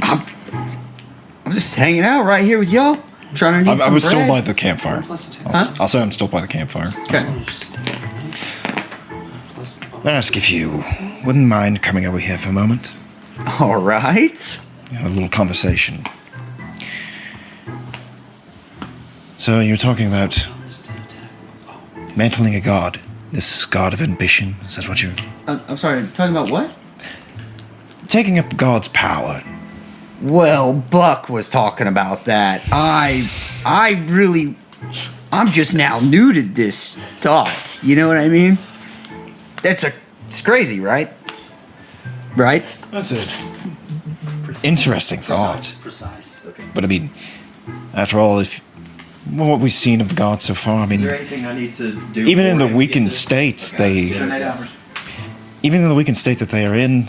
I'm just hanging out right here with y'all, trying to eat I some was still bread. by the campfire. I'll say I'm still by the campfire. Okay. Ask if you wouldn't mind coming over here for a moment. All right. Have a little conversation. So you're talking about mantling a god. This god of ambition? Is that what you're... I'm sorry, talking about what? Taking up God's power. Well, Buck was talking about that. I'm just now new to this thought. You know what I mean? It's crazy, right? Right? That's an interesting thought. Precise. Okay. But I mean, after all, what we've seen of the gods so far, I mean, Is there anything I need to do? even in for the you to weakened get this? states, Okay. they, 8 hours. even in the weakened state that they are in,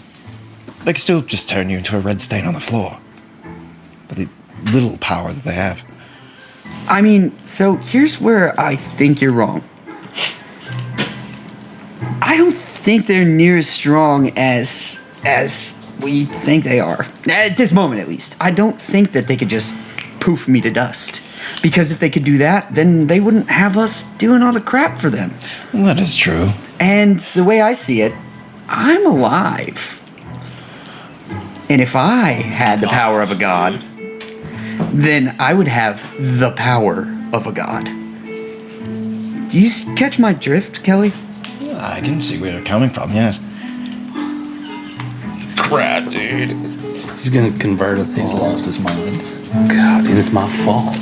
they can still just turn you into a red stain on the floor. But the little power that they have. I mean, so here's where I think you're wrong. I don't think they're near as strong as we think they are. At this moment, at least. I don't think that they could just poof me to dust. Because if they could do that, then they wouldn't have us doing all the crap for them. Well, that is true. And the way I see it, I'm alive. And if I had the power of a god, then I would have the power of a god. Do you catch my drift, Kelly? I can see where you're coming from, yes. Crap, dude. He's gonna convert us He's all. lost his mind. God, and it's my fault.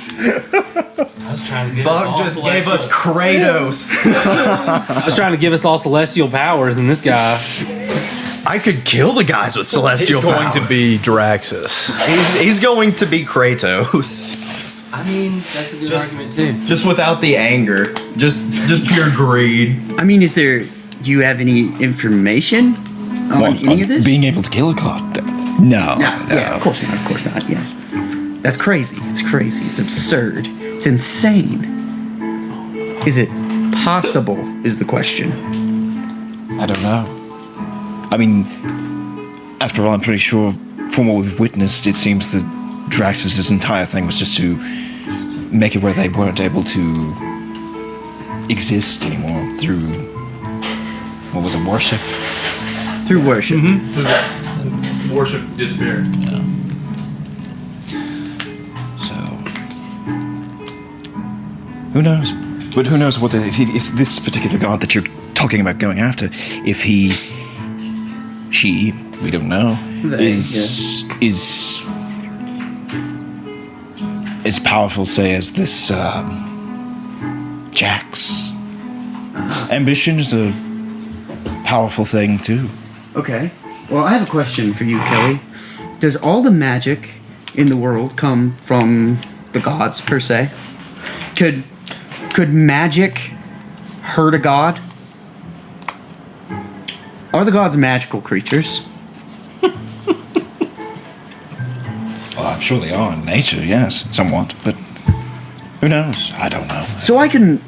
I was trying to give us Buck all just gave us celestial- Kratos. I was trying to give us all celestial powers, and this guy. I could kill the guys with celestial He's going power. to be Draxus. He's going to be Kratos. I mean, that's a good argument too. Just without the anger. Just pure greed. I mean, do you have any information on any of this? Being able to kill a god? No. Yeah, of course not, yes. That's crazy. It's crazy. It's absurd. It's insane. Is it possible, is the question. I don't know. I mean, after all, I'm pretty sure from what we've witnessed, it seems that Draxus' entire thing was just to make it where they weren't able to exist anymore through, what was it, worship? Through worship. Worship disappeared. So, who knows? But who knows what if this particular god that you're talking about going after, if she, we don't know, is as powerful, say, as this Jax. Ambition is a powerful thing too. Okay. Well, I have a question for you, Kelly. Does all the magic in the world come from the gods, per se? Could magic hurt a god? Are the gods magical creatures? Well, I'm sure they are in nature, yes, somewhat, but who knows? I don't know. So I couldn't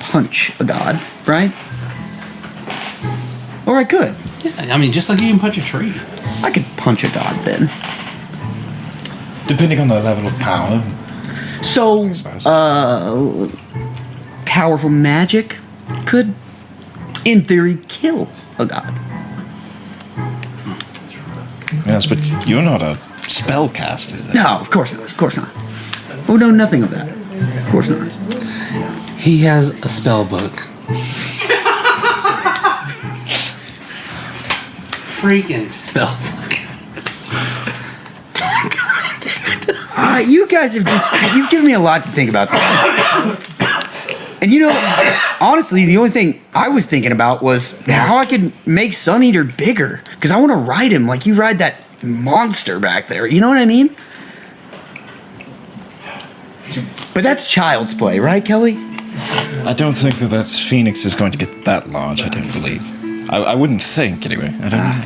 punch a god, right? Or I could. Yeah, I mean, just like you can punch a tree. I could punch a god then. Depending on the level of power. So, suppose. Powerful magic could, in theory, kill a god. Yes, but you're not a spellcaster. Then. No, of course not. Of course not. Oh, no, nothing of that. Of course not. He has a spell book. Freaking spell book. You guys you've given me a lot to think about today. And you know, honestly, the only thing I was thinking about was how I could make Sun Eater bigger. Because I want to ride him like you ride that monster back there. You know what I mean? But that's child's play, right, Kelly? I don't think that's Phoenix is going to get that large, I don't believe. I wouldn't think, anyway. I don't know.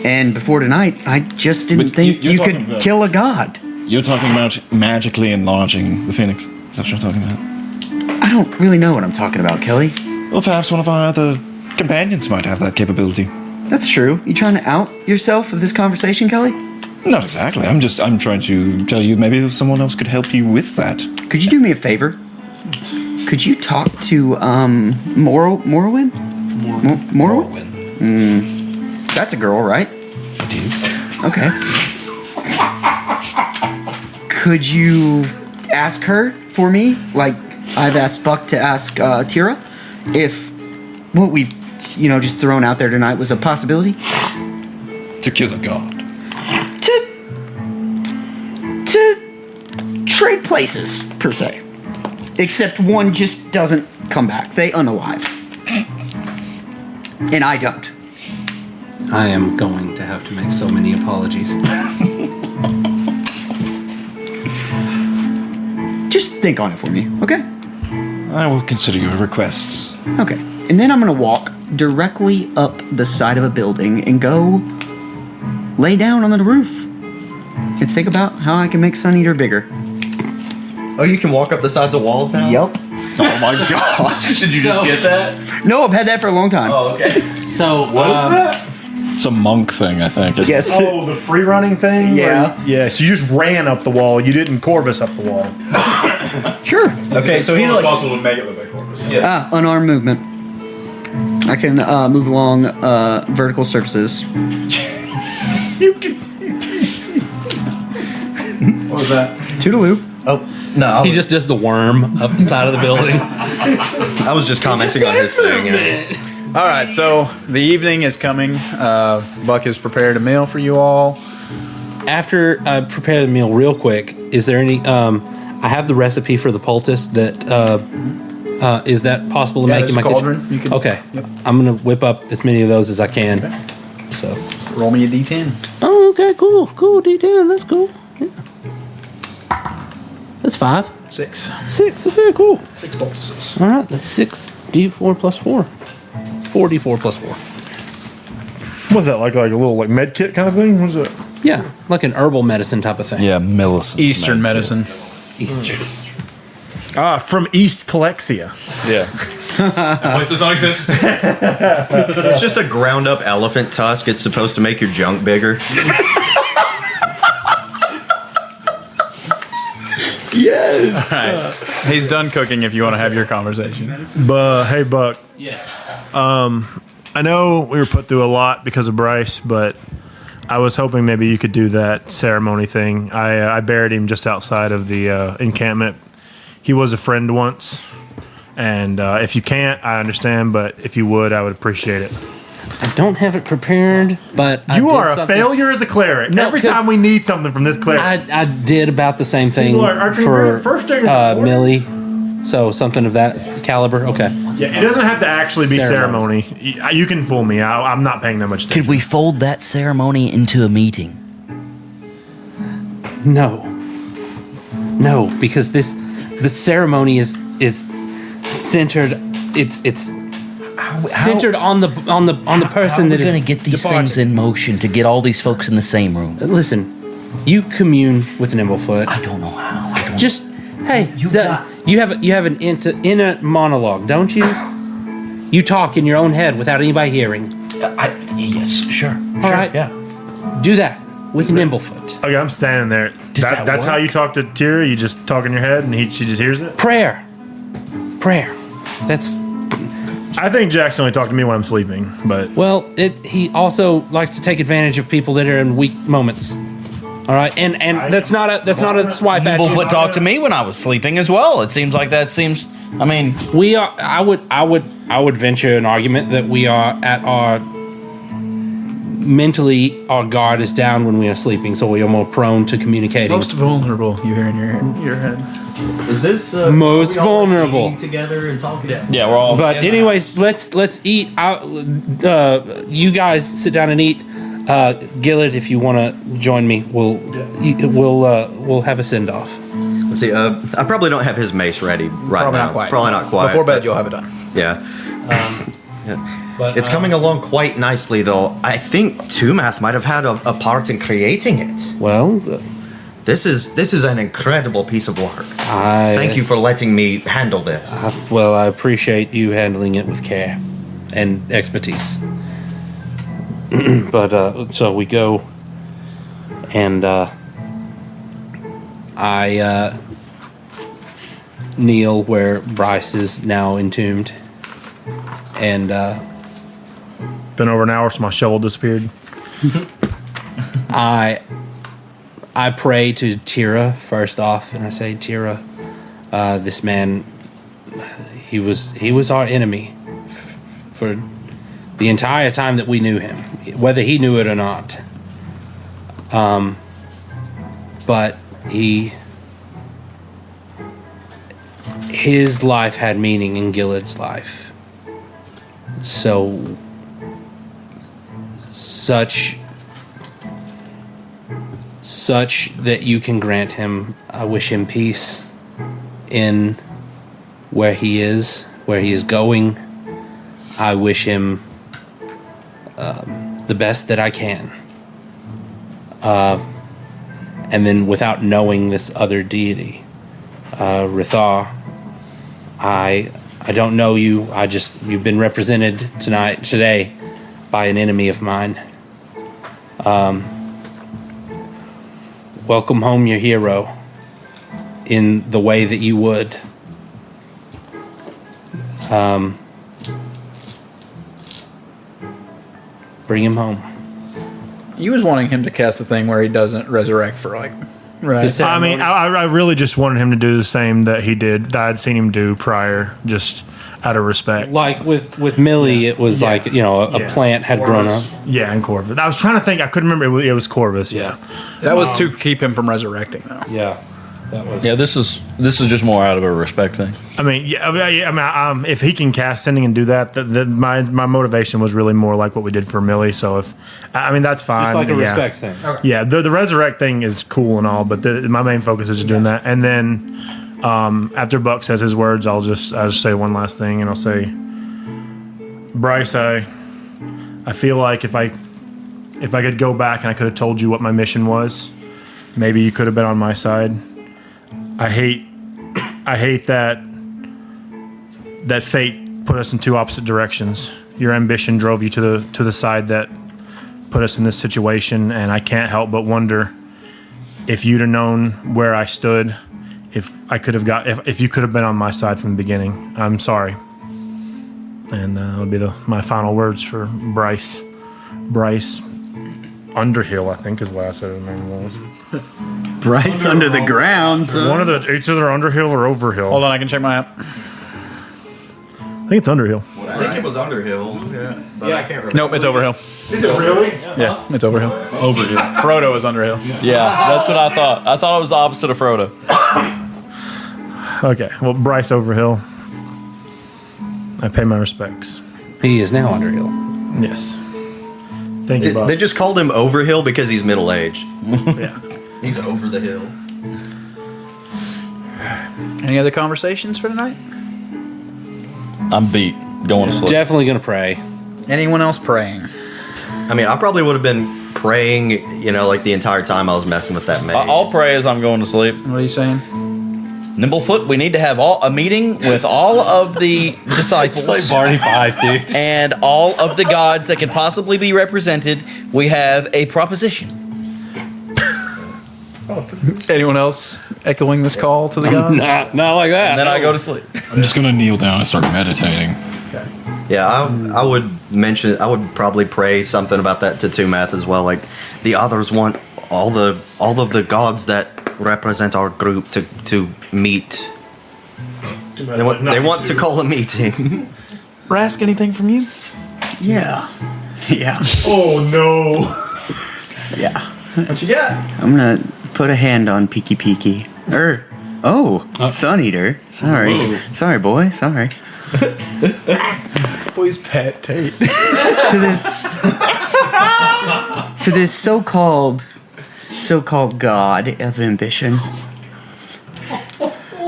And before tonight, I just didn't But think you're you talking could about- kill a god. You're talking about magically enlarging the Phoenix. Is that what you're talking about? I don't really know what I'm talking about, Kelly. Well, perhaps one of our other companions might have that capability. That's true. You trying to out yourself of this conversation, Kelly? Not exactly. I'm trying to tell you maybe someone else could help you with that. Could you do me a favor? Could you talk to Morrowind? Morrowind? That's a girl, right? It is. Okay. Could you ask her for me, like I've asked Buck to ask Tira, if what we've just thrown out there tonight was a possibility. To kill a god. To trade places, per se. Except one just doesn't come back. They unalive. And I don't. I am going to have to make so many apologies. Just think on it for me, okay? I will consider your requests. Okay. And then I'm going to walk directly up the side of a building and go lay down on the roof and think about how I can make Sun Eater bigger. Oh, you can walk up the sides of walls now? Yep. Oh my gosh. Did you just get that? No, I've had that for a long time. Oh, okay. So, It's a monk thing, I think. Yes. Oh, the free running thing? Yeah. Yeah, so you just ran up the wall. You didn't Corvus up the wall. Sure. Okay, so he like... possible to make it look like Corvus. Unarmed movement. I can move along vertical surfaces. You can... What was that? Toodaloo. Oh, no. he just does the worm up the side of the building. I was just commenting on his thing. Yeah. All right, so the evening is coming. Buck has prepared a meal for you all. After I prepare the meal real quick, is there any... I have the recipe for the poultice that... is that possible to make in my cauldron. kitchen? You can, Okay. Yep. I'm going to whip up as many of those as I can. Okay. So... roll me a d10. Oh, okay, cool. Cool, D10. That's cool. Yeah. That's 5. 6. 6. Okay, cool. 6 poultices. All right, that's 6d4 plus 4. 4d4 plus 4. What's that, like a little med kit kind of thing? What is it? Yeah, like an herbal medicine type of thing. Yeah, Millicent. Eastern medicine. Eastern. From East Calexia. Yeah. That place does not exist. It's just a ground up elephant tusk. It's supposed to make your junk bigger. Yes. All right. He's done cooking if you want to have your conversation. But hey, Buck. Yes. I know we were put through a lot because of Bryce, but I was hoping maybe you could do that ceremony thing. I buried him just outside of the encampment. He was a friend once, and if you can't, I understand, but if you would, I would appreciate it. I don't have it prepared, but You are a failure as a cleric. No, Every time we need something from this cleric. I did about the same thing like, I can for read first thing in the morning. Millie. So something of that caliber. Okay. Yeah, it doesn't have to actually be Ceremony. ceremony. You can fool me. I'm not paying that much attention. Could we fold that ceremony into a meeting? No. No, because the ceremony is centered. It's centered on the person that is going to get these things in motion to get all these folks in the same room? Listen, you commune with Nimblefoot. I don't know how. Just hey, you have an inner monologue, don't you? You talk in your own head without anybody hearing. Yes, sure. All right, Yeah. do that with Nimblefoot. Okay, I'm standing there. that That's work? how you talk to Tira? You just talk in your head and she just hears it? Prayer. That's I think Jack's only talk to me when I'm sleeping, but well. He also likes to take advantage of people that are in weak moments. All right, and that's not a swipe at you. Nimblefoot talked to me when I was sleeping as well. It seems like that seems. I mean, We are. I would venture an argument that we are at our mentally our guard is down when we are sleeping, so we are more prone to communicating. Most vulnerable, you hear in your head. Is this Most vulnerable. eating together and talking? yeah, we're all. But anyways, let's eat. You guys sit down and eat. Gillard, if you want to join me, we'll have a send off. Let's see. I probably don't have his mace ready right Probably now. not quite. Probably not quite. Before bed, you'll have it done. Yeah. But It's coming along quite nicely, though. I think Tumath might have had a part in creating it. well. This is an incredible piece of work. I Thank you for letting me handle this. Well, I appreciate you handling it with care and expertise. But so we go, and I kneel where Bryce is now entombed, and been over an hour since my shovel disappeared. I pray to Tira first off, and I say, Tira, This man, he was our enemy for the entire time that we knew him, whether he knew it or not. But his life had meaning in Gillard's life. So such that you can grant him, I wish him peace in where he is going. I wish him the best that I can. And then without knowing this other deity, Rithar, I don't know you. You've been represented today by an enemy of mine. Welcome home your hero in the way that you would. Bring him home. You was wanting him to cast the thing where he doesn't resurrect for like, right? I mean, I really just wanted him to do the same that he did, that I'd seen him do prior, just out of respect. Like with Millie, it was like, a plant had grown up. Yeah, and Corvus. I was trying to think, I couldn't remember, it was Corvus, yeah. That was to keep him from resurrecting, though. Yeah. That was. Yeah, this is just more out of a respect thing. I mean, if he can cast sending and do that, my motivation was really more like what we did for Millie. So that's fine. Just like a respect thing. Okay. Yeah, the resurrect thing is cool and all, but my main focus is just doing that. And then after Buck says his words, I'll just say one last thing, and I'll say, Bryce, I feel like if I could go back and I could have told you what my mission was, maybe you could have been on my side. I hate that fate put us in two opposite directions. Your ambition drove you to the side that put us in this situation, and I can't help but wonder if you'd have known where I stood, if you could have been on my side from the beginning. I'm sorry. And that would be my final words for Bryce. Bryce Underhill, I think is what I said his name was. Bryce under the ground. So. One of it's either Underhill or Overhill. Hold on, I can check my app. I think it's Underhill. I think it was Underhill. Yeah, but I can't remember. Nope, it's Overhill. Is it really? Yeah, it's Overhill. Overhill. Frodo is Underhill. Yeah, that's what I thought. I thought it was the opposite of Frodo. Okay, well, Bryce Overhill. I pay my respects. He is now Underhill. Yes. Thank you, Bob. They just called him Overhill because he's middle-aged. Yeah. He's over the hill. Any other conversations for tonight? I'm beat. Going to sleep. Definitely gonna pray. Anyone else praying? I mean, I probably would have been praying, like the entire time I was messing with that maid. I'll pray as I'm going to sleep. What are you saying? Nimblefoot, we need to have a meeting with all of the disciples. It's like Barney 5, dude. And all of the gods that can possibly be represented. We have a proposition. Anyone else echoing this call to the gods? Not like that. And then I go to sleep. I'm just gonna kneel down and start meditating. Yeah, I would probably pray something about that to Tumath as well. Like, the others want all of the gods that represent our group to meet. They want to call a meeting. Rask, anything from you? Yeah. Yeah. Oh, no. Yeah. What you got? I'm gonna put a hand on Peeky Peeky. Sun Eater. Sorry. Sorry, boy. Sorry. Boy's pet Tate. to this so-called god of ambition.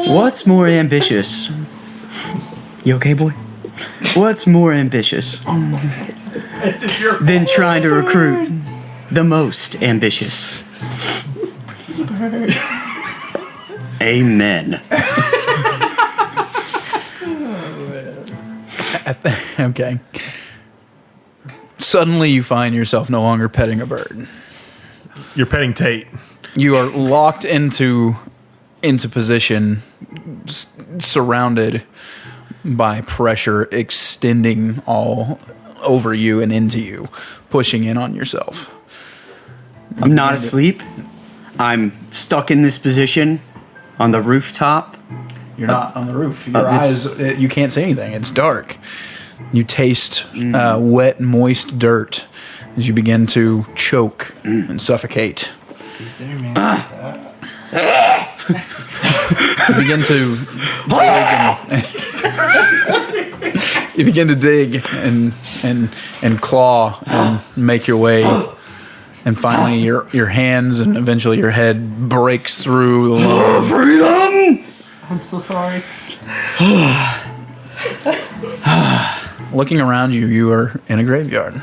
What's more ambitious? You okay, boy? What's more ambitious than trying to recruit the most ambitious? Amen. Okay. Suddenly you find yourself no longer petting a bird. You're petting Tate. You are locked into position, surrounded by pressure extending all over you and into you, pushing in on yourself. I'm not asleep. I'm stuck in this position on the rooftop, You're not on the roof. Your eyes, you can't see anything. It's dark. You taste wet, moist dirt as you begin to choke and suffocate. He's there, man. You begin to dig you begin to dig and claw and make your way, and finally your hands and eventually your head breaks through the lava. Freedom! I'm so sorry. Looking around you, you are in a graveyard.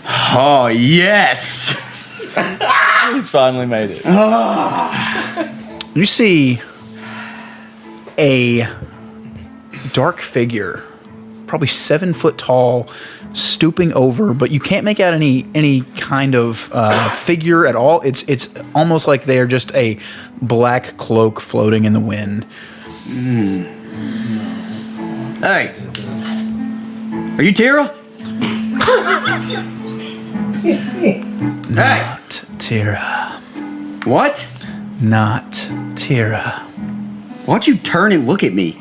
Oh, yes! He's finally made it. You see a dark figure, probably 7 foot tall, stooping over, but you can't make out any kind of figure at all. It's almost like they are just a black cloak floating in the wind. Hey, are you Tira? Not Tira. What? Not Tira. Why don't you turn and look at me?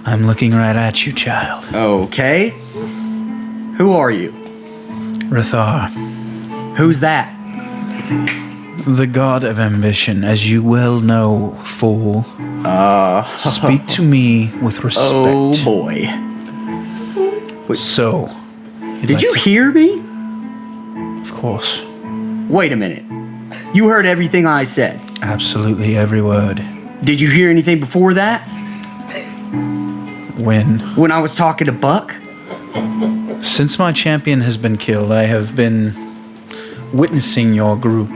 I'm looking right at you, child. Okay. Who are you? Rathar, Who's that? the god of ambition, as you well know, fool. Speak to me with respect. Oh boy. So, Did you hear me? Of course. Wait a minute. You heard everything I said. Absolutely every word. Did you hear anything before that? When? When I was talking to Buck? Since my champion has been killed, I have been witnessing your group.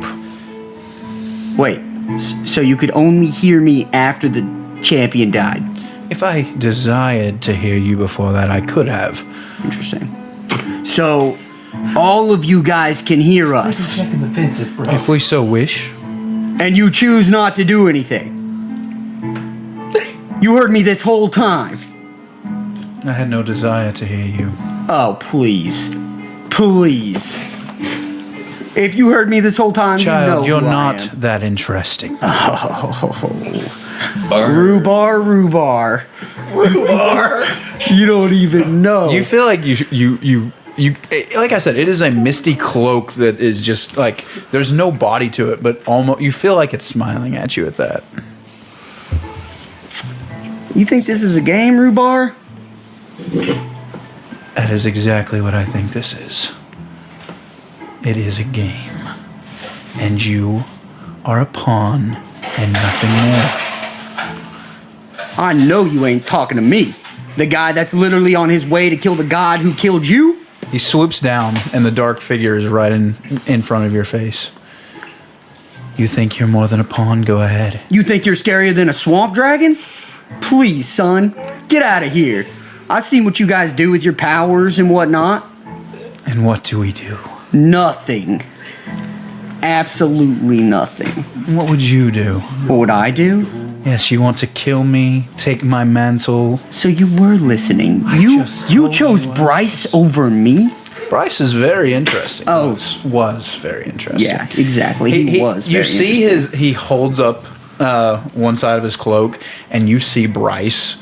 Wait, so you could only hear me after the champion died? If I desired to hear you before that, I could have. Interesting. So, all of you guys can hear us, Checking the fences, bro. If we so wish. and you choose not to do anything. You heard me this whole time. I had no desire to hear you. Oh, please. Please. If you heard me this whole time, Child, you know you're who I not am. that interesting. Rhubar. You don't even know. You feel like you like I said, it is a misty cloak that is just like there's no body to it, but almost you feel like it's smiling at you at that. You think this is a game, Rhubar? That is exactly what I think this is. It is a game. And you are a pawn and nothing more. I know you ain't talking to me. The guy that's literally on his way to kill the god who killed you? He swoops down and the dark figure is right in front of your face. You think you're more than a pawn? Go ahead. You think you're scarier than a swamp dragon? Please, son, get out of here. I've seen what you guys do with your powers and whatnot. And what do we do? Nothing. Absolutely nothing. What would you do? What would I do? Yes, you want to kill me, take my mantle. So you were listening. You chose Bryce over me? Bryce is very interesting. Oh. Was very interesting. Yeah, exactly. He was very You see interesting. he holds up one side of his cloak, and you see Bryce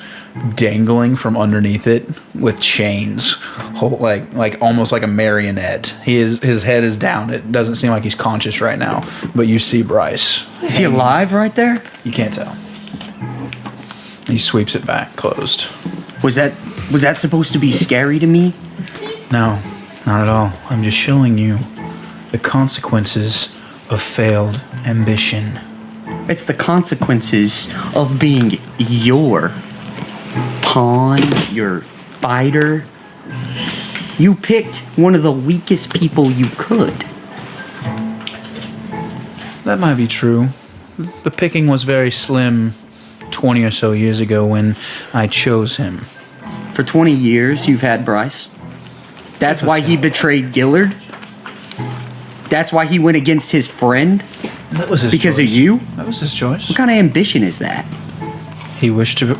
dangling from underneath it with chains, like almost like a marionette. His head is down. It doesn't seem like he's conscious right now, but you see Bryce. Is he alive right there? You can't tell. He sweeps it back, closed. Was that supposed to be scary to me? No, not at all. I'm just showing you the consequences of failed ambition. It's the consequences of being your pawn, your fighter. You picked one of the weakest people you could. That might be true. The picking was very slim 20 or so years ago when I chose him. For 20 years, you've had Bryce. That's why he betrayed Gillard. That's why he went against his friend. That was his Because choice. of you? That was his choice. What kind of ambition is that? He wished to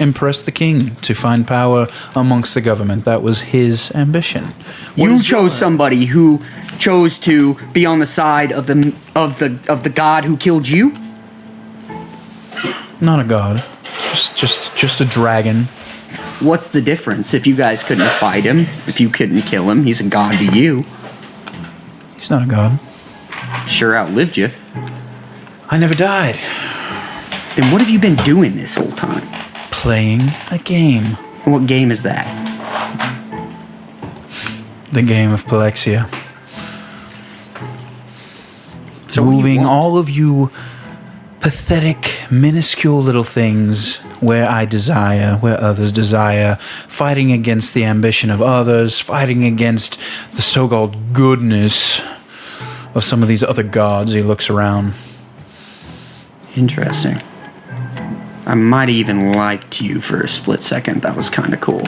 impress the king, to find power amongst the government. That was his ambition. What You is chose your- somebody who chose to be on the side of the god who killed you. Not a god. Just a dragon. What's the difference? If you guys couldn't fight him, if you couldn't kill him, he's a god to you. He's not a god. Sure outlived you. I never died. Then what have you been doing this whole time? Playing a game. What game is that? The game of Palexia. So what do you Moving want? all of you pathetic, minuscule little things where I desire, where others desire, fighting against the ambition of others, fighting against the so-called goodness of some of these other gods. He looks around. Interesting. I might have even liked you for a split second. That was kind of cool.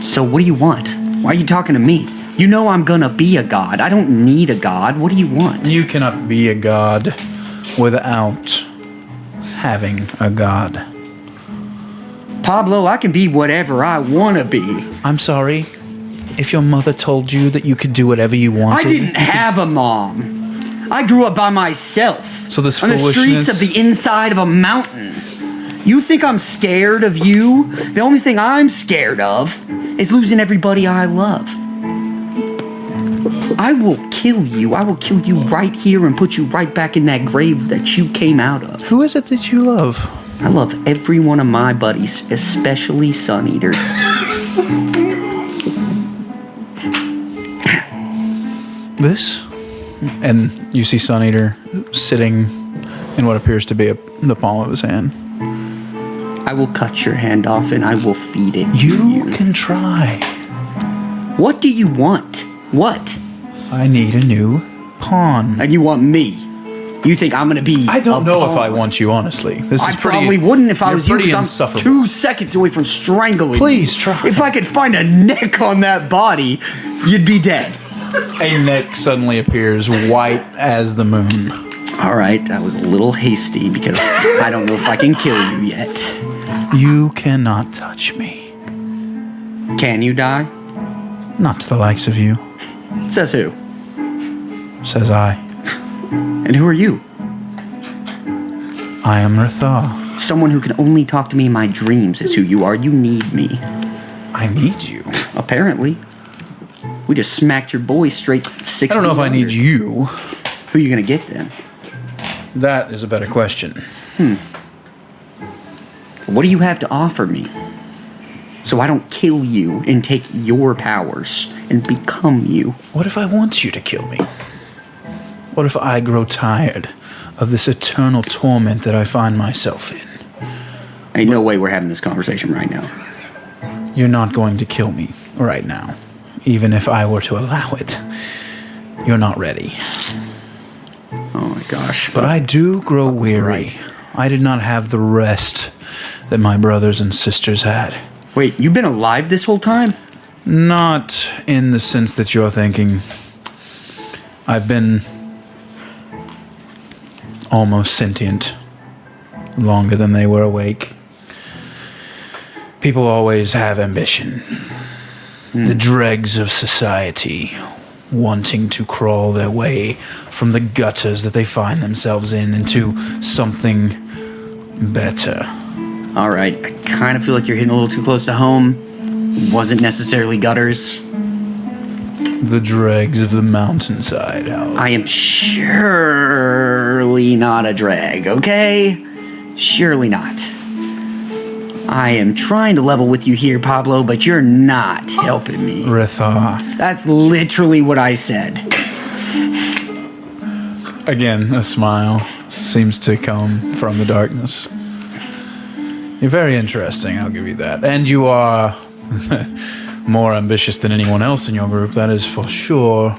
So what do you want? Why are you talking to me? You know I'm gonna be a god. I don't need a god. What do you want? You cannot be a god without having a god. Pablo, I can be whatever I want to be. I'm sorry. If your mother told you that you could do whatever you wanted. I didn't have a mom. I grew up by myself. So this on the streets foolishness- of the inside of a mountain. You think I'm scared of you? The only thing I'm scared of is losing everybody I love. I will kill you. I will kill you right here and put you right back in that grave that you came out of. Who is it that you love? I love every one of my buddies, especially Sun Eater. This? And you see Sun Eater sitting in what appears to be the palm of his hand. I will cut your hand off and I will feed it to You can try. What do you want? What? I need a new pawn. And you want me? You think I'm gonna be? I don't a know if pawn? I want you, honestly. This I is pretty, probably wouldn't if I you're was you. pretty 'Cause I'm insufferable. 2 seconds away from strangling. Please you. try. If I could find a neck on that body, you'd be dead. A neck suddenly appears, white as the moon. All right, I was a little hasty because I don't know if I can kill you yet. You cannot touch me. Can you die? Not to the likes of you, Says who? says I. And who are you? I am Rathar. Someone who can only talk to me in my dreams is who you are. You need me. I need you. Apparently. We just smacked your boy straight 6 I don't know if I need you. Who are you gonna get then? That is a better question. What do you have to offer me? So I don't kill you and take your powers and become you. What if I want you to kill me? What if I grow tired of this eternal torment that I find myself in? Ain't no way we're having this conversation right now. You're not going to kill me right now. Even if I were to allow it. You're not ready. Oh my gosh. But I do grow weary. I did not have the rest that my brothers and sisters had. Wait, you've been alive this whole time? Not in the sense that you're thinking. I've been almost sentient longer than they were awake. People always have ambition. The dregs of society, wanting to crawl their way from the gutters that they find themselves in into something better. All right, I kind of feel like you're hitting a little too close to home. Wasn't necessarily gutters. The dregs of the mountainside. I am surely not a drag, okay? Surely not. I am trying to level with you here, Pablo, but you're not helping me. Rathar. That's literally what I said. Again, a smile seems to come from the darkness. You're very interesting, I'll give you that. And you are more ambitious than anyone else in your group, that is for sure.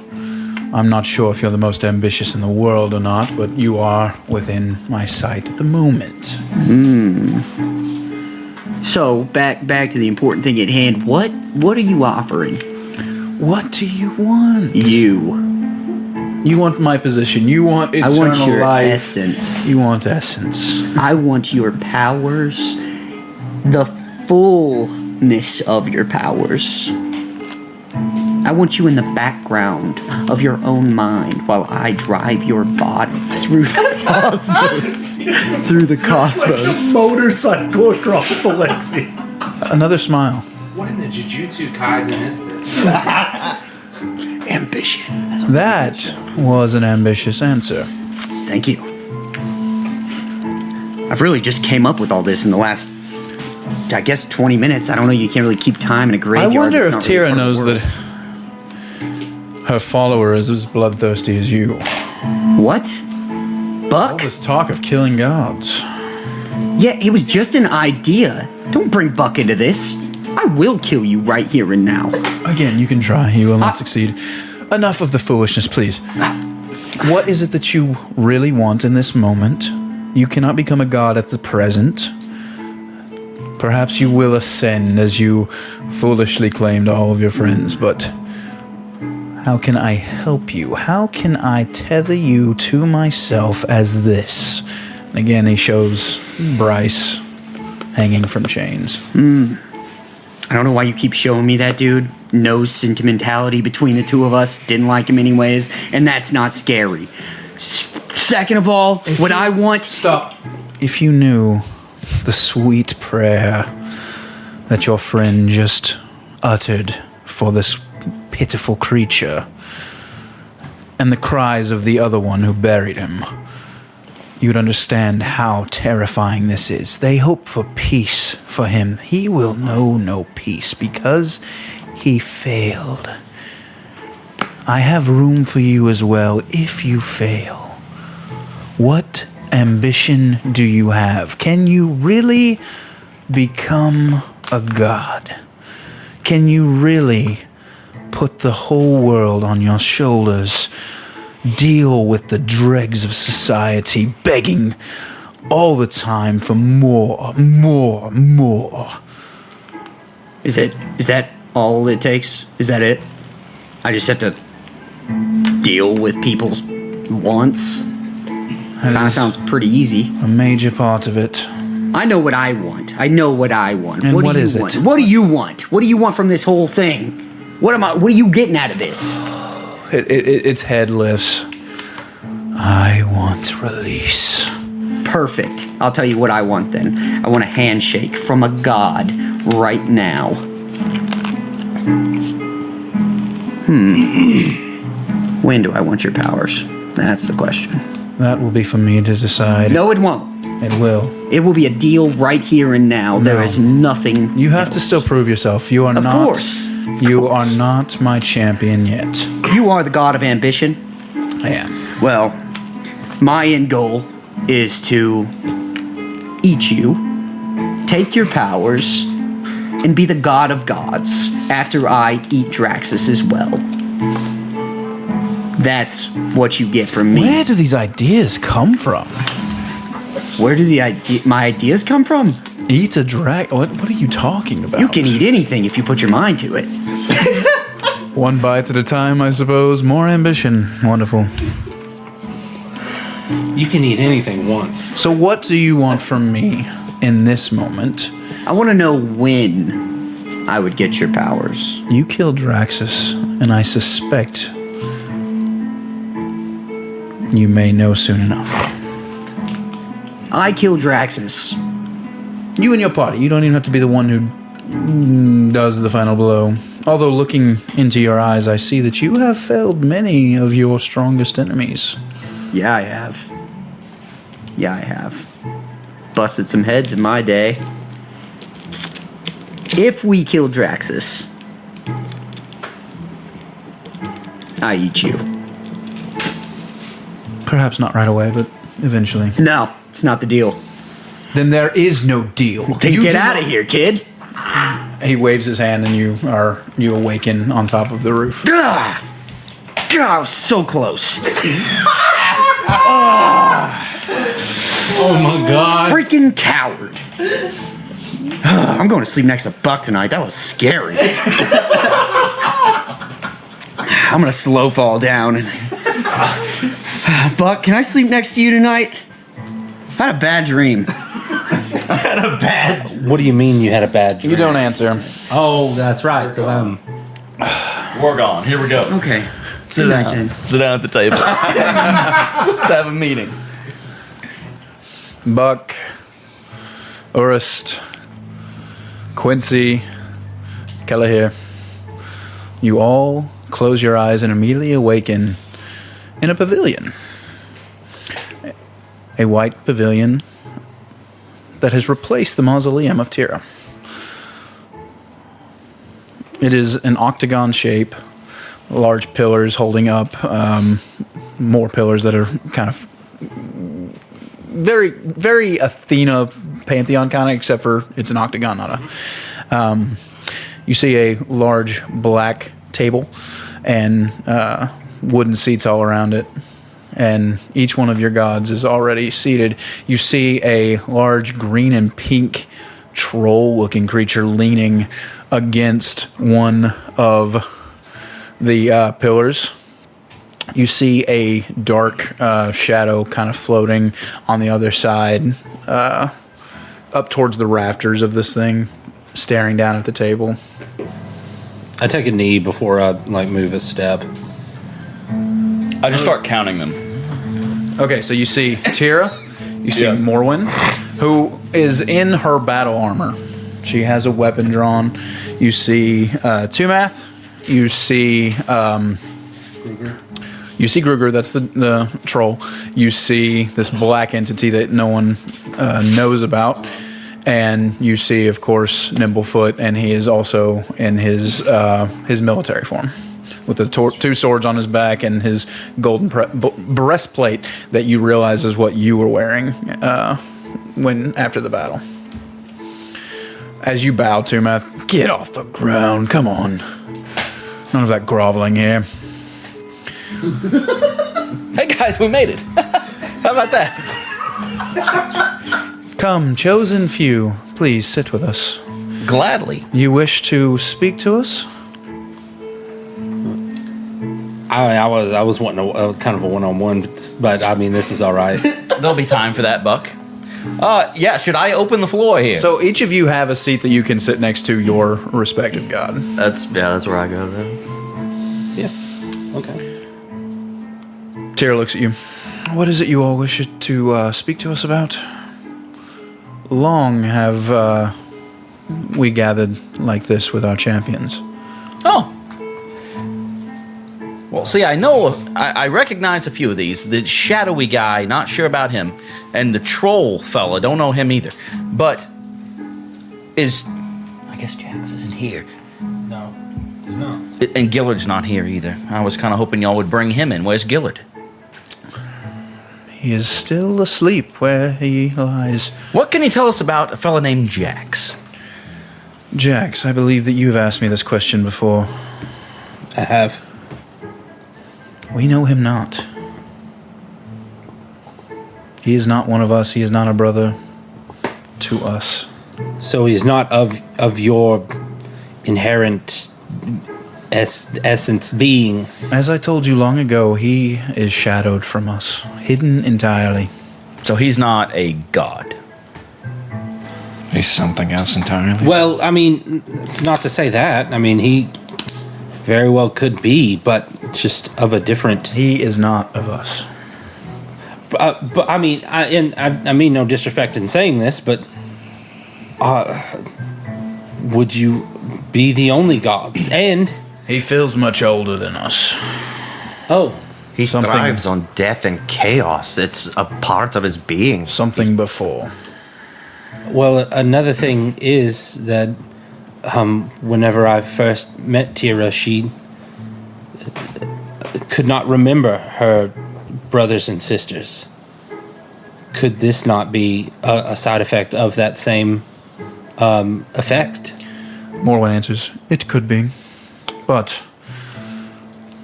I'm not sure if you're the most ambitious in the world or not, but you are within my sight at the moment. So, back to the important thing at hand. What are you offering? What do you want? You. You want my position. You want eternal I want your life. essence. You want essence. I want your powers. The fullness of your powers. I want you in the background of your own mind while I drive your body through the cosmos. Through the cosmos. Motorcycle across the Lexi. Another smile. What in the Jujutsu Kaisen is this? Ambition. That was an ambitious answer. Thank you. I've really just came up with all this in the last, I guess, 20 minutes. I don't know. You can't really keep time in a I graveyard. wonder if That's not really Tira part of knows the that her follower is as bloodthirsty as you. What? All Buck? this talk of killing gods. Yeah, it was just an idea. Don't bring Buck into this. I will kill you right here and now. Again, you can try. You will not succeed. Enough of the foolishness, please. What is it that you really want in this moment? You cannot become a god at the present. Perhaps you will ascend as you foolishly claimed all of your friends, but how can I help you? How can I tether you to myself as this? And again, he shows Bryce hanging from chains. I don't know why you keep showing me that, dude. No sentimentality between the two of us. Didn't like him anyways, and that's not scary. Second of all, what I want... Stop. If you knew the sweet prayer that your friend just uttered for this pitiful creature, and the cries of the other one who buried him, you'd understand how terrifying this is. They hope for peace for him. He will know no peace because he failed. I have room for you as well if you fail. What ambition do you have? Can you really become a god? Can you really put the whole world on your shoulders? Deal with the dregs of society, begging all the time for more, more, more. Is that all it takes? Is that it? I just have to deal with people's wants? That Kind of is sounds pretty easy. a major part of it. I know what I want. I know what I want. And what do you is it? want? What do you want? What do you want from this whole thing? What are you getting out of this? Its head lifts. I want release. Perfect. I'll tell you what I want then. I want a handshake from a god right now. When do I want your powers? That's the question. That will be for me to decide. No, it won't. It will. It will be a deal right here and now. There is nothing. You have to still prove yourself. You are Of not. course. You are not my champion yet. You are the god of ambition. I am. Well, my end goal is to eat you, take your powers, and be the god of gods after I eat Draxus as well. That's what you get from me. Where do these ideas come from? Where do my ideas come from? Eat a drag? What are you talking about? You can eat anything if you put your mind to it. One bite at a time, I suppose. More ambition. Wonderful. You can eat anything once. So what do you want from me in this moment? I want to know when I would get your powers. You killed Draxus, and I suspect you may know soon enough. I killed Draxus. You and your party. You don't even have to be the one who does the final blow. Although looking into your eyes, I see that you have failed many of your strongest enemies. Yeah, I have. Busted some heads in my day. If we kill Draxus, I eat you. Perhaps not right away, but eventually. No, it's not the deal. Then there is no deal. Then You get do out of not- here, kid. He waves his hand, and you awaken on top of the roof. God, I was so close. Oh my god. Freaking coward. I'm going to sleep next to Buck tonight. That was scary. I'm going to slow fall down. Buck, can I sleep next to you tonight? I had a bad dream. What do you mean you had a bad dream? You don't answer. Oh, that's right, because I'm... Wargon, here we go. Okay. Sit Good night, down. then. Sit down at the table. Let's have a meeting. Buck, Urist, Quincy, Kelleher, you all close your eyes and immediately awaken in a pavilion. A white pavilion that has replaced the mausoleum of Tira. It is an octagon shape, large pillars holding up more pillars that are kind of very, very Athena Pantheon kind of, except for it's an octagon, not a. You see a large black table and wooden seats all around it. And each one of your gods is already seated. You see a large green and pink troll-looking creature leaning against one of the pillars. You see a dark shadow kind of floating on the other side, up towards the rafters of this thing, staring down at the table. I take a knee before I move a step. I just start counting them. Okay, so you see Tira, you see Yeah. Morwen, who is in her battle armor. She has a weapon drawn. You see Tumath. You see Gruger, that's the troll. You see this black entity that no one knows about. And you see, of course, Nimblefoot, and he is also in his military form, with the two swords on his back and his golden breastplate that you realize is what you were wearing after the battle. As you bow to him, get off the ground, come on. None of that groveling here. Hey guys, we made it. How about that? Come, chosen few, please sit with us. Gladly. You wish to speak to us? I was wanting kind of a one-on-one, but I mean, this is all right. There'll be time for that, Buck. Yeah, should I open the floor here? So each of you have a seat that you can sit next to your respective god. That's where I go then. Yeah. Okay. Tira looks at you. What is it you all wish to speak to us about? Long have we gathered like this with our champions. Oh. Well, see, I recognize a few of these. The shadowy guy, not sure about him. And the troll fella, don't know him either. But I guess Jax isn't here. No, he's not. And Gillard's not here either. I was kind of hoping y'all would bring him in. Where's Gillard? He is still asleep where he lies. What can you tell us about a fella named Jax? Jax, I believe that you've asked me this question before. I have. We know him not. He is not one of us. He is not a brother to us. So he's not of your inherent essence being. As I told you long ago, he is shadowed from us, hidden entirely. So he's not a god. He's something else entirely. Well, I mean, it's not to say that. I mean, he very well could be, but just of a different. He is not of us. But I mean, I mean no disrespect in saying this, but would you be the only gods? And he feels much older than us. Oh, he thrives on death and chaos. It's a part of his being. Something before. Well, another thing is that whenever I first met Tira, she could not remember her brothers and sisters. Could this not be a side effect of that same effect? Morwen answers, it could be. But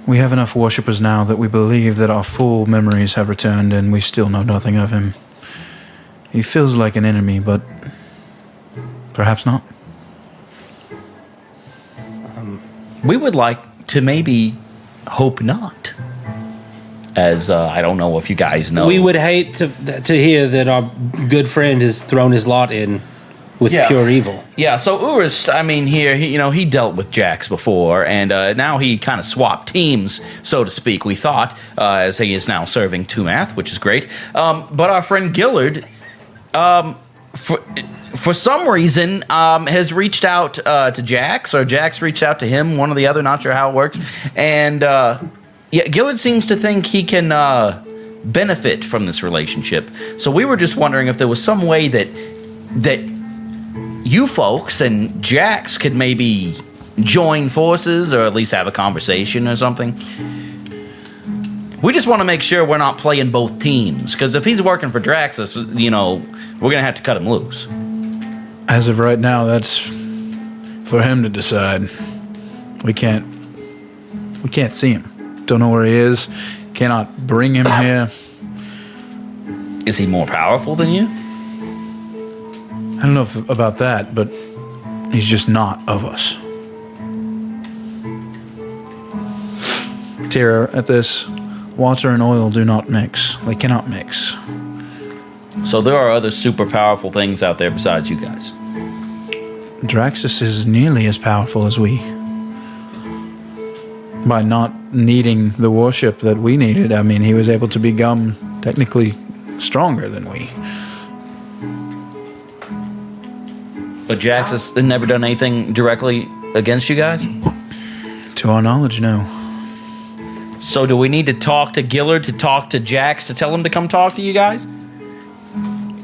we have enough worshippers now that we believe that our full memories have returned and we still know nothing of him. He feels like an enemy, but perhaps not. We would like to maybe hope not. As I don't know if you guys know. We would hate to hear that our good friend has thrown his lot in with pure evil. Yeah, so Urist, I mean, he dealt with Jax before, and now he kind of swapped teams, so to speak, we thought, as he is now serving Tumath, which is great. But our friend Gillard, for some reason, has reached out to Jax, or Jax reached out to him, one or the other, not sure how it works. And, Gillard seems to think he can benefit from this relationship. So we were just wondering if there was some way that you folks and Jax could maybe join forces, or at least have a conversation or something. We just want to make sure we're not playing both teams, because if he's working for Draxus, we're going to have to cut him loose. As of right now, that's for him to decide. We can't see him. Don't know where he is. Cannot bring him here. Is he more powerful than you? I don't know about that, but he's just not of us. Tira, at this, water and oil do not mix. They cannot mix. So there are other super powerful things out there besides you guys. Draxus is nearly as powerful as we. By not needing the worship that we needed, I mean, he was able to become technically stronger than we. But Jax has never done anything directly against you guys? To our knowledge, no. So do we need to talk to Gillard to talk to Jax to tell him to come talk to you guys?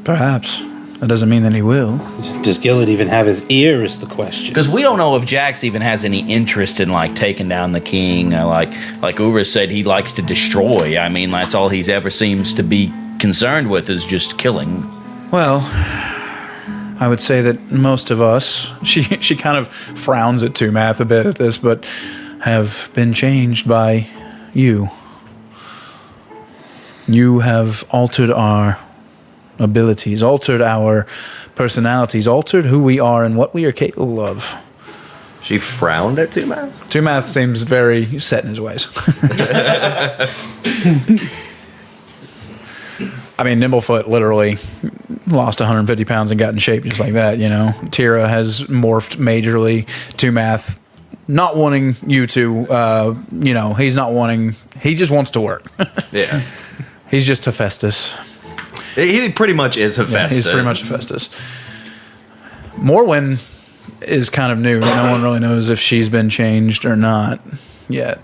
Perhaps. That doesn't mean that he will. Does Gillard even have his ear is the question. Because we don't know if Jax even has any interest in, taking down the king. Like Ura said, he likes to destroy. I mean, that's all he's ever seems to be concerned with is just killing. Well, I would say that most of us, she kind of frowns at Tumath a bit at this, but have been changed by you. You have altered our abilities, altered our personalities, altered who we are and what we are capable of. She frowned at Tumath? Tumath seems very set in his ways. I mean, Nimblefoot literally lost 150 pounds and got in shape just like that, Tira has morphed majorly. Tumath not wanting you to, he's not wanting, he just wants to work. Yeah. He's just Hephaestus. He pretty much is Hephaestus. He's pretty much Hephaestus. Morwen is kind of new. No one really knows if she's been changed or not yet.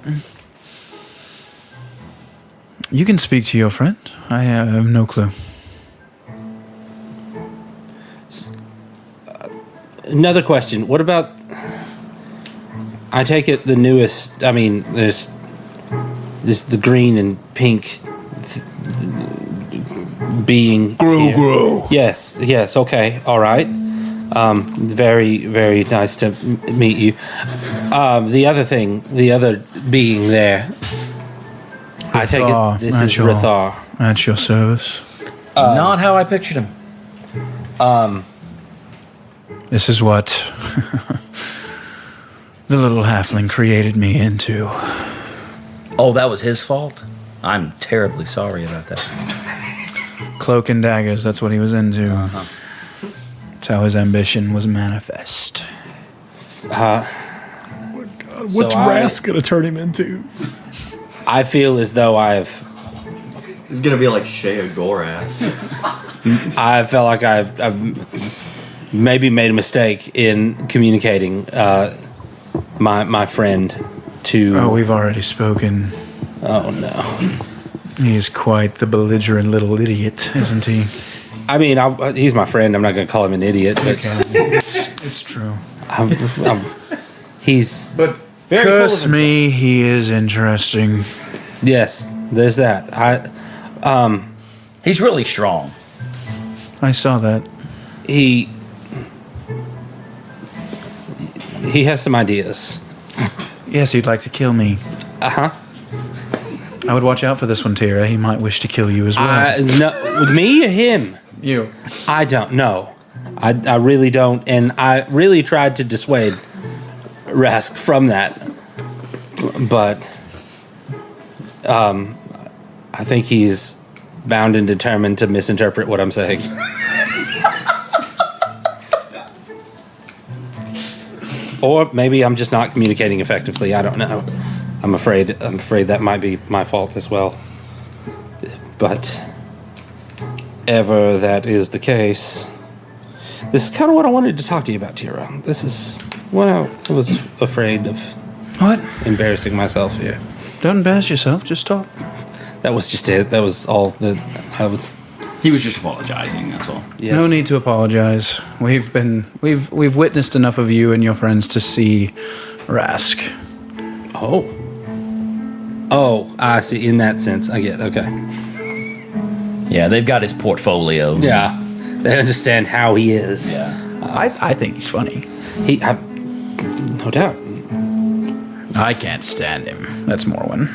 You can speak to your friend. I have no clue. Another question. What about... I take it the newest... I mean, there's the green and pink... being Grow. Yes, okay, all right. Very, very nice to meet you. The other being there, I take it this is Rithar. At your service. Not how I pictured him. This is what the little halfling created me into. Oh, that was his fault? I'm terribly sorry about that. Cloak and daggers, that's what he was into. Uh-huh. That's how his ambition was manifest. What's Rast gonna turn him into? I feel as though I've He's gonna be like Shea Gorath. I felt like I've maybe made a mistake in communicating my friend to... Oh, we've already spoken. Oh, no. He is quite the belligerent little idiot, isn't he? I mean, he's my friend. I'm not going to call him an idiot, but... It's true. He's... But very curse full of me, he is interesting. Yes, there's that. He's really strong. I saw that. He has some ideas. Yes, he'd like to kill me. Uh-huh. I would watch out for this one, Tira. He might wish to kill you as well. No, me or him? You. I don't know. I really don't. And I really tried to dissuade Rask from that. But I think he's bound and determined to misinterpret what I'm saying. Or maybe I'm just not communicating effectively. I don't know. I'm afraid that might be my fault as well. But ever that is the case, this is kind of what I wanted to talk to you about, Tira. This is what I was afraid of. What? Embarrassing myself here. Don't embarrass yourself. Just talk. That was just it. That was all that I was. He was just apologizing. That's all. Yes. No need to apologize. We've witnessed enough of you and your friends to see Rask. Oh, I see. In that sense, I get. Okay. Yeah, they've got his portfolio. Yeah, they understand how he is. Yeah. I think he's funny. No doubt. I can't stand him. That's Morwen.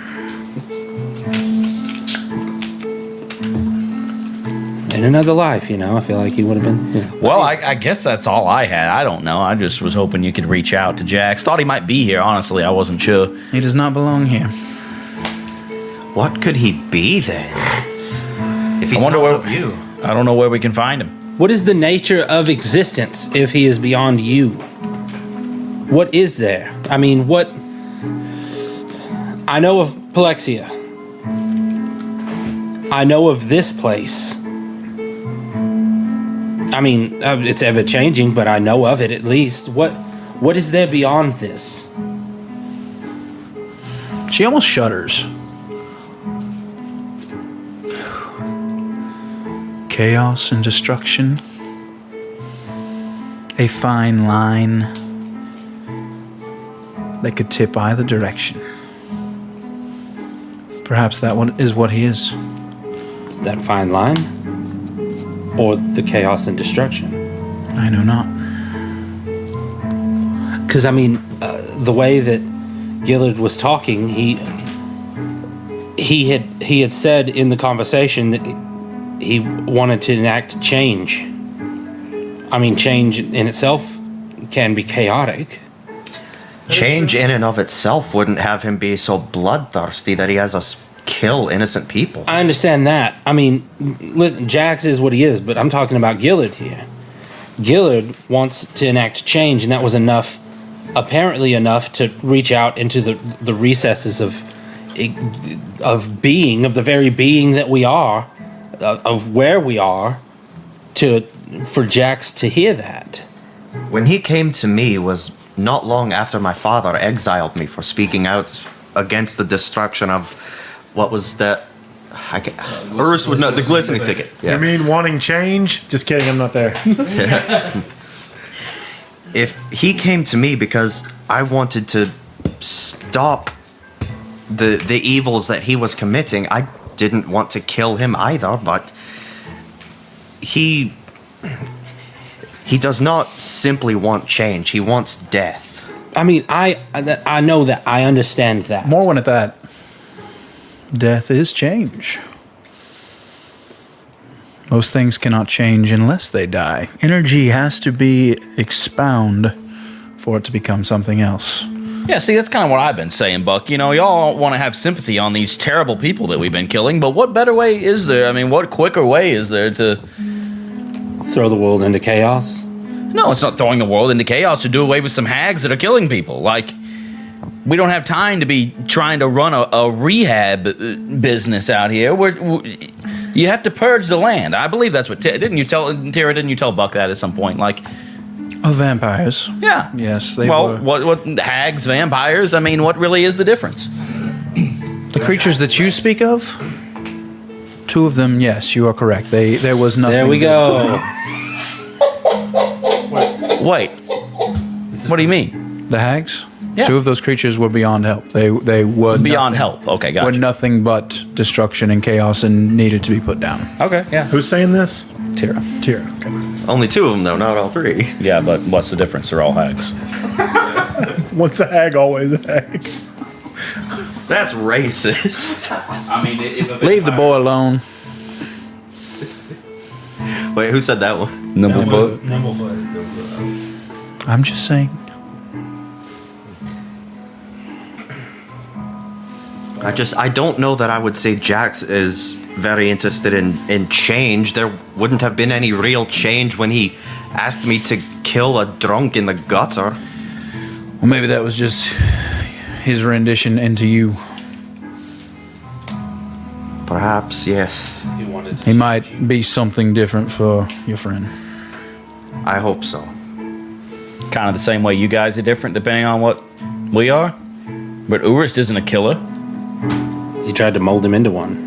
In another life, I feel like he would have been. Yeah. Well, I guess that's all I had. I don't know. I just was hoping you could reach out to Jax. Thought he might be here. Honestly, I wasn't sure. He does not belong here. What could he be then? If he's I wonder not where of you. I don't know where we can find him. What is the nature of existence if he is beyond you? What is there? I mean, what... I know of Palexia. I know of this place. I mean, it's ever-changing, but I know of it at least. What is there beyond this? She almost shudders. Chaos and destruction. A fine line that could tip either direction. Perhaps that one is what he is. That fine line? Or the chaos and destruction? I know not. Because, I mean, the way that Gillard was talking, he had said in the conversation that he wanted to enact change. I mean, change in itself can be chaotic. Change in and of itself wouldn't have him be so bloodthirsty that he has us kill innocent people. I understand that. I mean, listen, Jax is what he is, but I'm talking about Gillard here. Gillard wants to enact change, and that was apparently enough to reach out into the recesses of being, of the very being that we are, of where we are, for Jax to hear that. When he came to me was not long after my father exiled me for speaking out against the destruction of what was that? Urst would know, the glistening thicket. Yeah. You mean wanting change? Just kidding, I'm not there. If he came to me because I wanted to stop the evils that he was committing, I didn't want to kill him either, but he does not simply want change. He wants death. I mean, I know that. I understand that. Morwen at that. Death is change. Most things cannot change unless they die. Energy has to be expound for it to become something else. Yeah, see, that's kind of what I've been saying, Buck. Y'all want to have sympathy on these terrible people that we've been killing, but what better way is there? I mean, what quicker way is there to throw the world into chaos? No, it's not throwing the world into chaos to do away with some hags that are killing people. Like, we don't have time to be trying to run a rehab business out here. You have to purge the land. I believe that's what Tara, didn't you tell Buck that at some point? Like, of vampires. Yeah. Yes, they well, were. What hags, vampires? I mean, what really is the difference? The creatures that you speak of, two of them, yes, you are correct. There was nothing. There we go. Wait. What do you mean? The hags? Yeah. Two of those creatures were beyond help. They were beyond help. Okay, gotcha. Were nothing but destruction and chaos and needed to be put down. Okay, yeah. Who's saying this? Tira. Okay. Only two of them, though, not all three. Yeah, but what's the difference? They're all hags. Once a hag, always a hag. That's racist. I mean, Leave the boy alone. Wait, who said that one? Nimblefoot. I'm just saying. I don't know that I would say Jax is very interested in change. There wouldn't have been any real change when he asked me to kill a drunk in the gutter. Well, maybe that was just his rendition into you. Perhaps, yes. He might be something different for your friend. I hope so. Kind of the same way you guys are different depending on what we are. But Urist isn't a killer. You tried to mold him into one.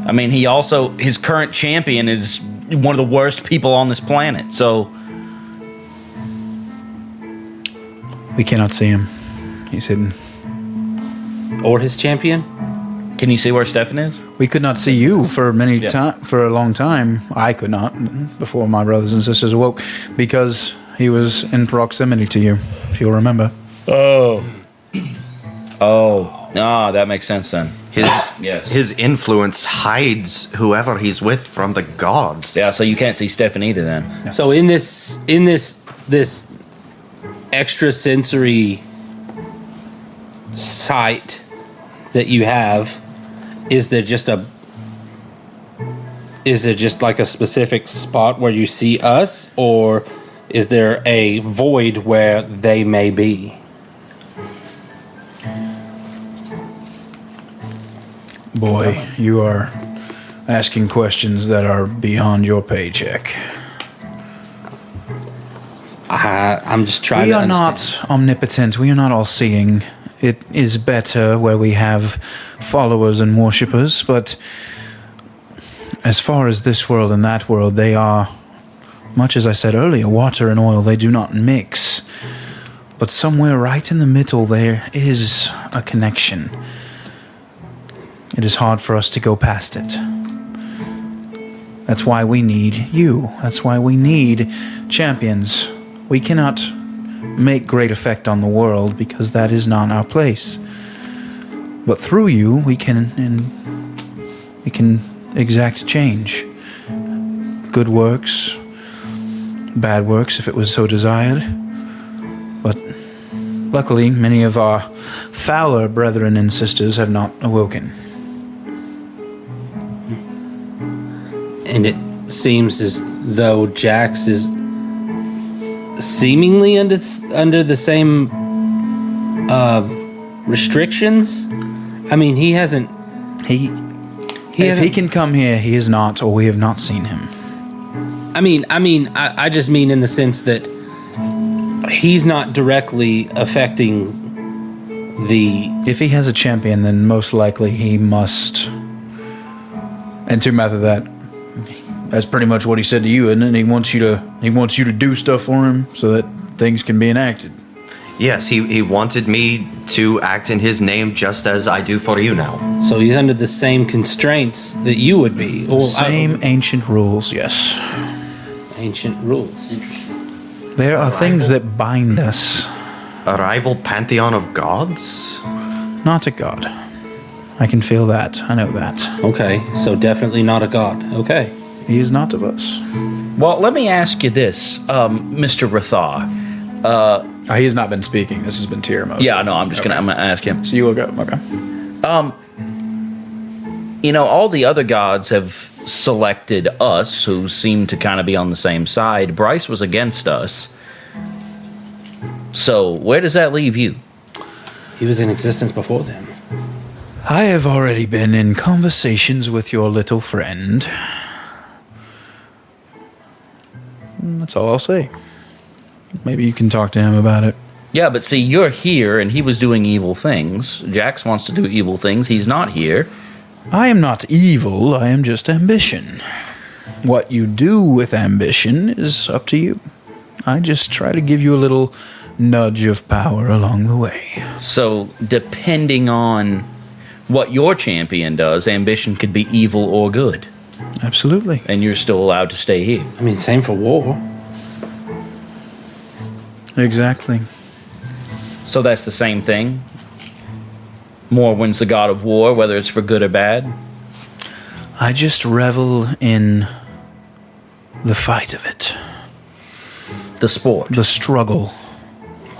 I mean, his current champion is one of the worst people on this planet, so... We cannot see him. He's hidden. Or his champion? Can you see where Stefan is? We could not see you for for a long time. I could not before my brothers and sisters awoke because he was in proximity to you, if you'll remember. That makes sense then. His influence hides whoever he's with from the gods. Yeah, so you can't see Stefan either then. Yeah. So in this extrasensory sight that you have, is there just like a specific spot where you see us, or is there a void where they may be? Boy, you are asking questions that are beyond your paycheck. I'm just trying to understand. We are not omnipotent. We are not all-seeing. It is better where we have followers and worshippers, but as far as this world and that world, they are, much as I said earlier, water and oil, they do not mix. But somewhere right in the middle there is a connection. It is hard for us to go past it. That's why we need you. That's why we need champions. We cannot make great effect on the world because that is not our place. But through you, we can exact change. Good works, bad works, if it was so desired. But luckily, many of our fouler brethren and sisters have not awoken. And it seems as though Jax is seemingly under the same restrictions. I mean, he hasn't. If he can come here, he is not, or we have not seen him. I just mean in the sense that he's not directly affecting the. If he has a champion, then most likely he must. And to method that. That's pretty much what he said to you, isn't it? He wants you to do stuff for him so that things can be enacted. Yes, he wanted me to act in his name just as I do for you now. So he's under the same constraints that you would be. Same ancient rules, yes. Ancient rules. There are things that bind us. A rival pantheon of gods? Not a god. I can feel that. I know that. Okay, so definitely not a god. Okay. He is not of us. Well, let me ask you this, Mr. Rathar. He has not been speaking. This has been Tyr. Yeah, no, I'm gonna ask him. So you will go. Okay. All the other gods have selected us, who seem to kind of be on the same side. Bryce was against us. So where does that leave you? He was in existence before them. I have already been in conversations with your little friend. That's all I'll say. Maybe you can talk to him about it. Yeah, but see, you're here, and he was doing evil things. Jax wants to do evil things. He's not here. I am not evil. I am just ambition. What you do with ambition is up to you. I just try to give you a little nudge of power along the way. So, depending on what your champion does, ambition could be evil or good. Absolutely. And you're still allowed to stay here. I mean, same for war. Exactly. So that's the same thing? Morwyn's the god of war, whether it's for good or bad? I just revel in the fight of it. The sport. The struggle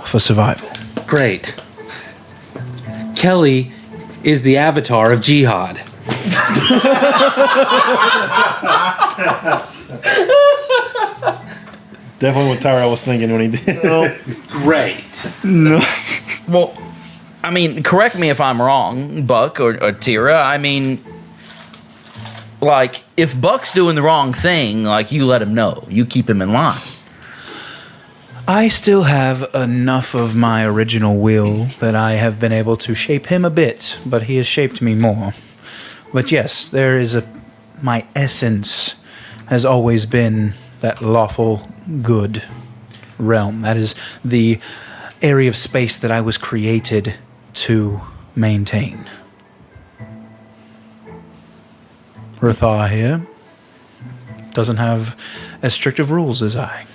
for survival. Great. Kelly is the avatar of jihad. Definitely what Tyrell was thinking when he did. Great. Well, I mean, correct me if I'm wrong, Buck or Tira. I mean, like, if Buck's doing the wrong thing, like, you let him know. You keep him in line. I still have enough of my original will that I have been able to shape him a bit, but he has shaped me more. But yes, there is my essence has always been that lawful good realm. That is the area of space that I was created to maintain. Rathar here doesn't have as strict of rules as I.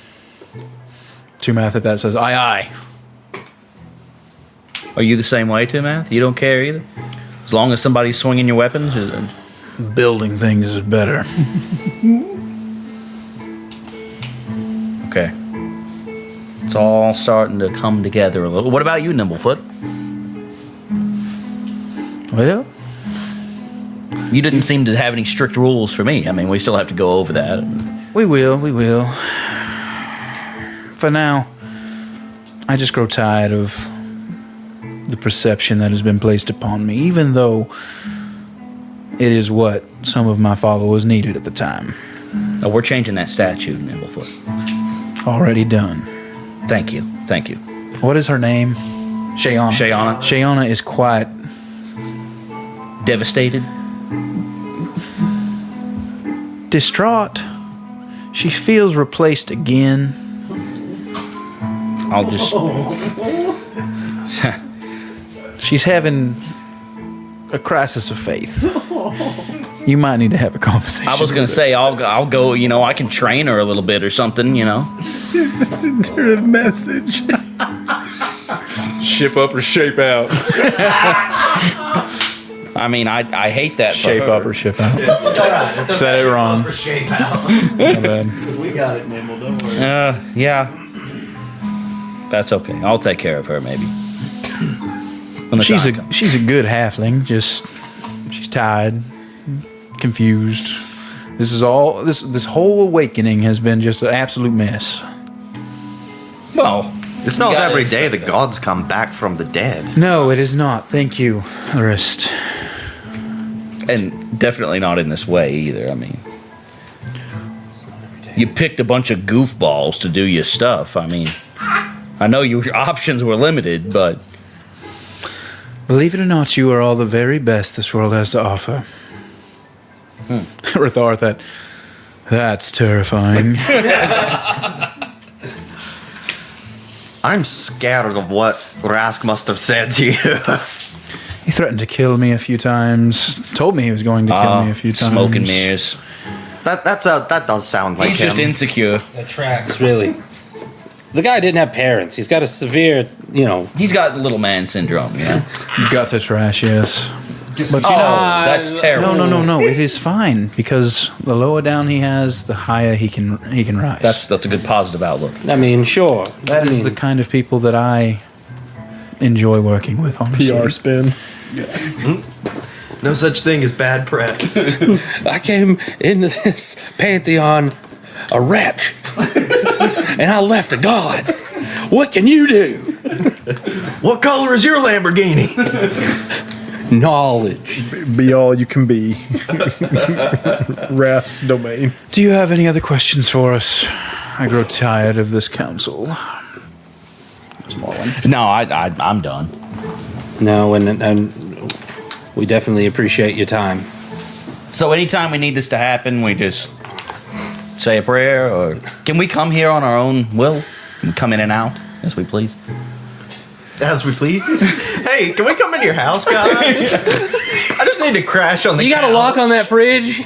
Tumath that says, aye, aye. Are you the same way, Tumath? You don't care either? As long as somebody's swinging your weapons? Building things is better. Okay. It's all starting to come together a little. What about you, Nimblefoot? Well, you didn't seem to have any strict rules for me. I mean, we still have to go over that. We will. For now, I just grow tired of the perception that has been placed upon me, even though it is what some of my followers needed at the time. Oh, we're changing that statue, Nimblefoot. Already done. Thank you. What is her name? Shayana. Shayana is quite... devastated? Distraught. She feels replaced again. I'll just... She's having a crisis of faith. You might need to have a conversation. I was going to say, I'll go, I can train her a little bit or something, This is a message. Ship up or shape out. I mean, I hate that. Shape up or ship out. Said it wrong. Shape out. My bad. We got it, Nimble. Don't worry. Yeah. That's okay. I'll take care of her, maybe. She's a good halfling. Just she's tired, confused. This is all. This whole awakening has been just an absolute mess. Well, it's not every day the gods come back from the dead. No, it is not. Thank you, Arist. And definitely not in this way either. I mean, you picked a bunch of goofballs to do your stuff. I mean, I know your options were limited, but... Believe it or not, you are all the very best this world has to offer. Rathar, that's terrifying. I'm scared of what Rask must have said to you. He threatened to kill me a few times. Told me he was going to kill me a few times. Smoke and mirrors. That does sound like He's him. just insecure. That tracks, really. The guy didn't have parents. He's got a severe, He's got the little man syndrome, Got to trash, yes. But that's terrible. No. It is fine because the lower down he has, the higher he can rise. That's a good positive outlook. I mean, sure. That is the kind of people that I enjoy working with, honestly. PR spin. No such thing as bad press. I came into this Pantheon a wretch, and I left a god. What can you do? What color is your Lamborghini? Knowledge. Be all you can be. Rask's domain. Do you have any other questions for us? I grow tired of this council. There's more one. No, I'm done. No, and we definitely appreciate your time. So anytime we need this to happen, we just say a prayer, or can we come here on our own will and come in and out as we please? As we please. Hey, can we come into your house, guy? I just need to crash on the You got a lock on that fridge?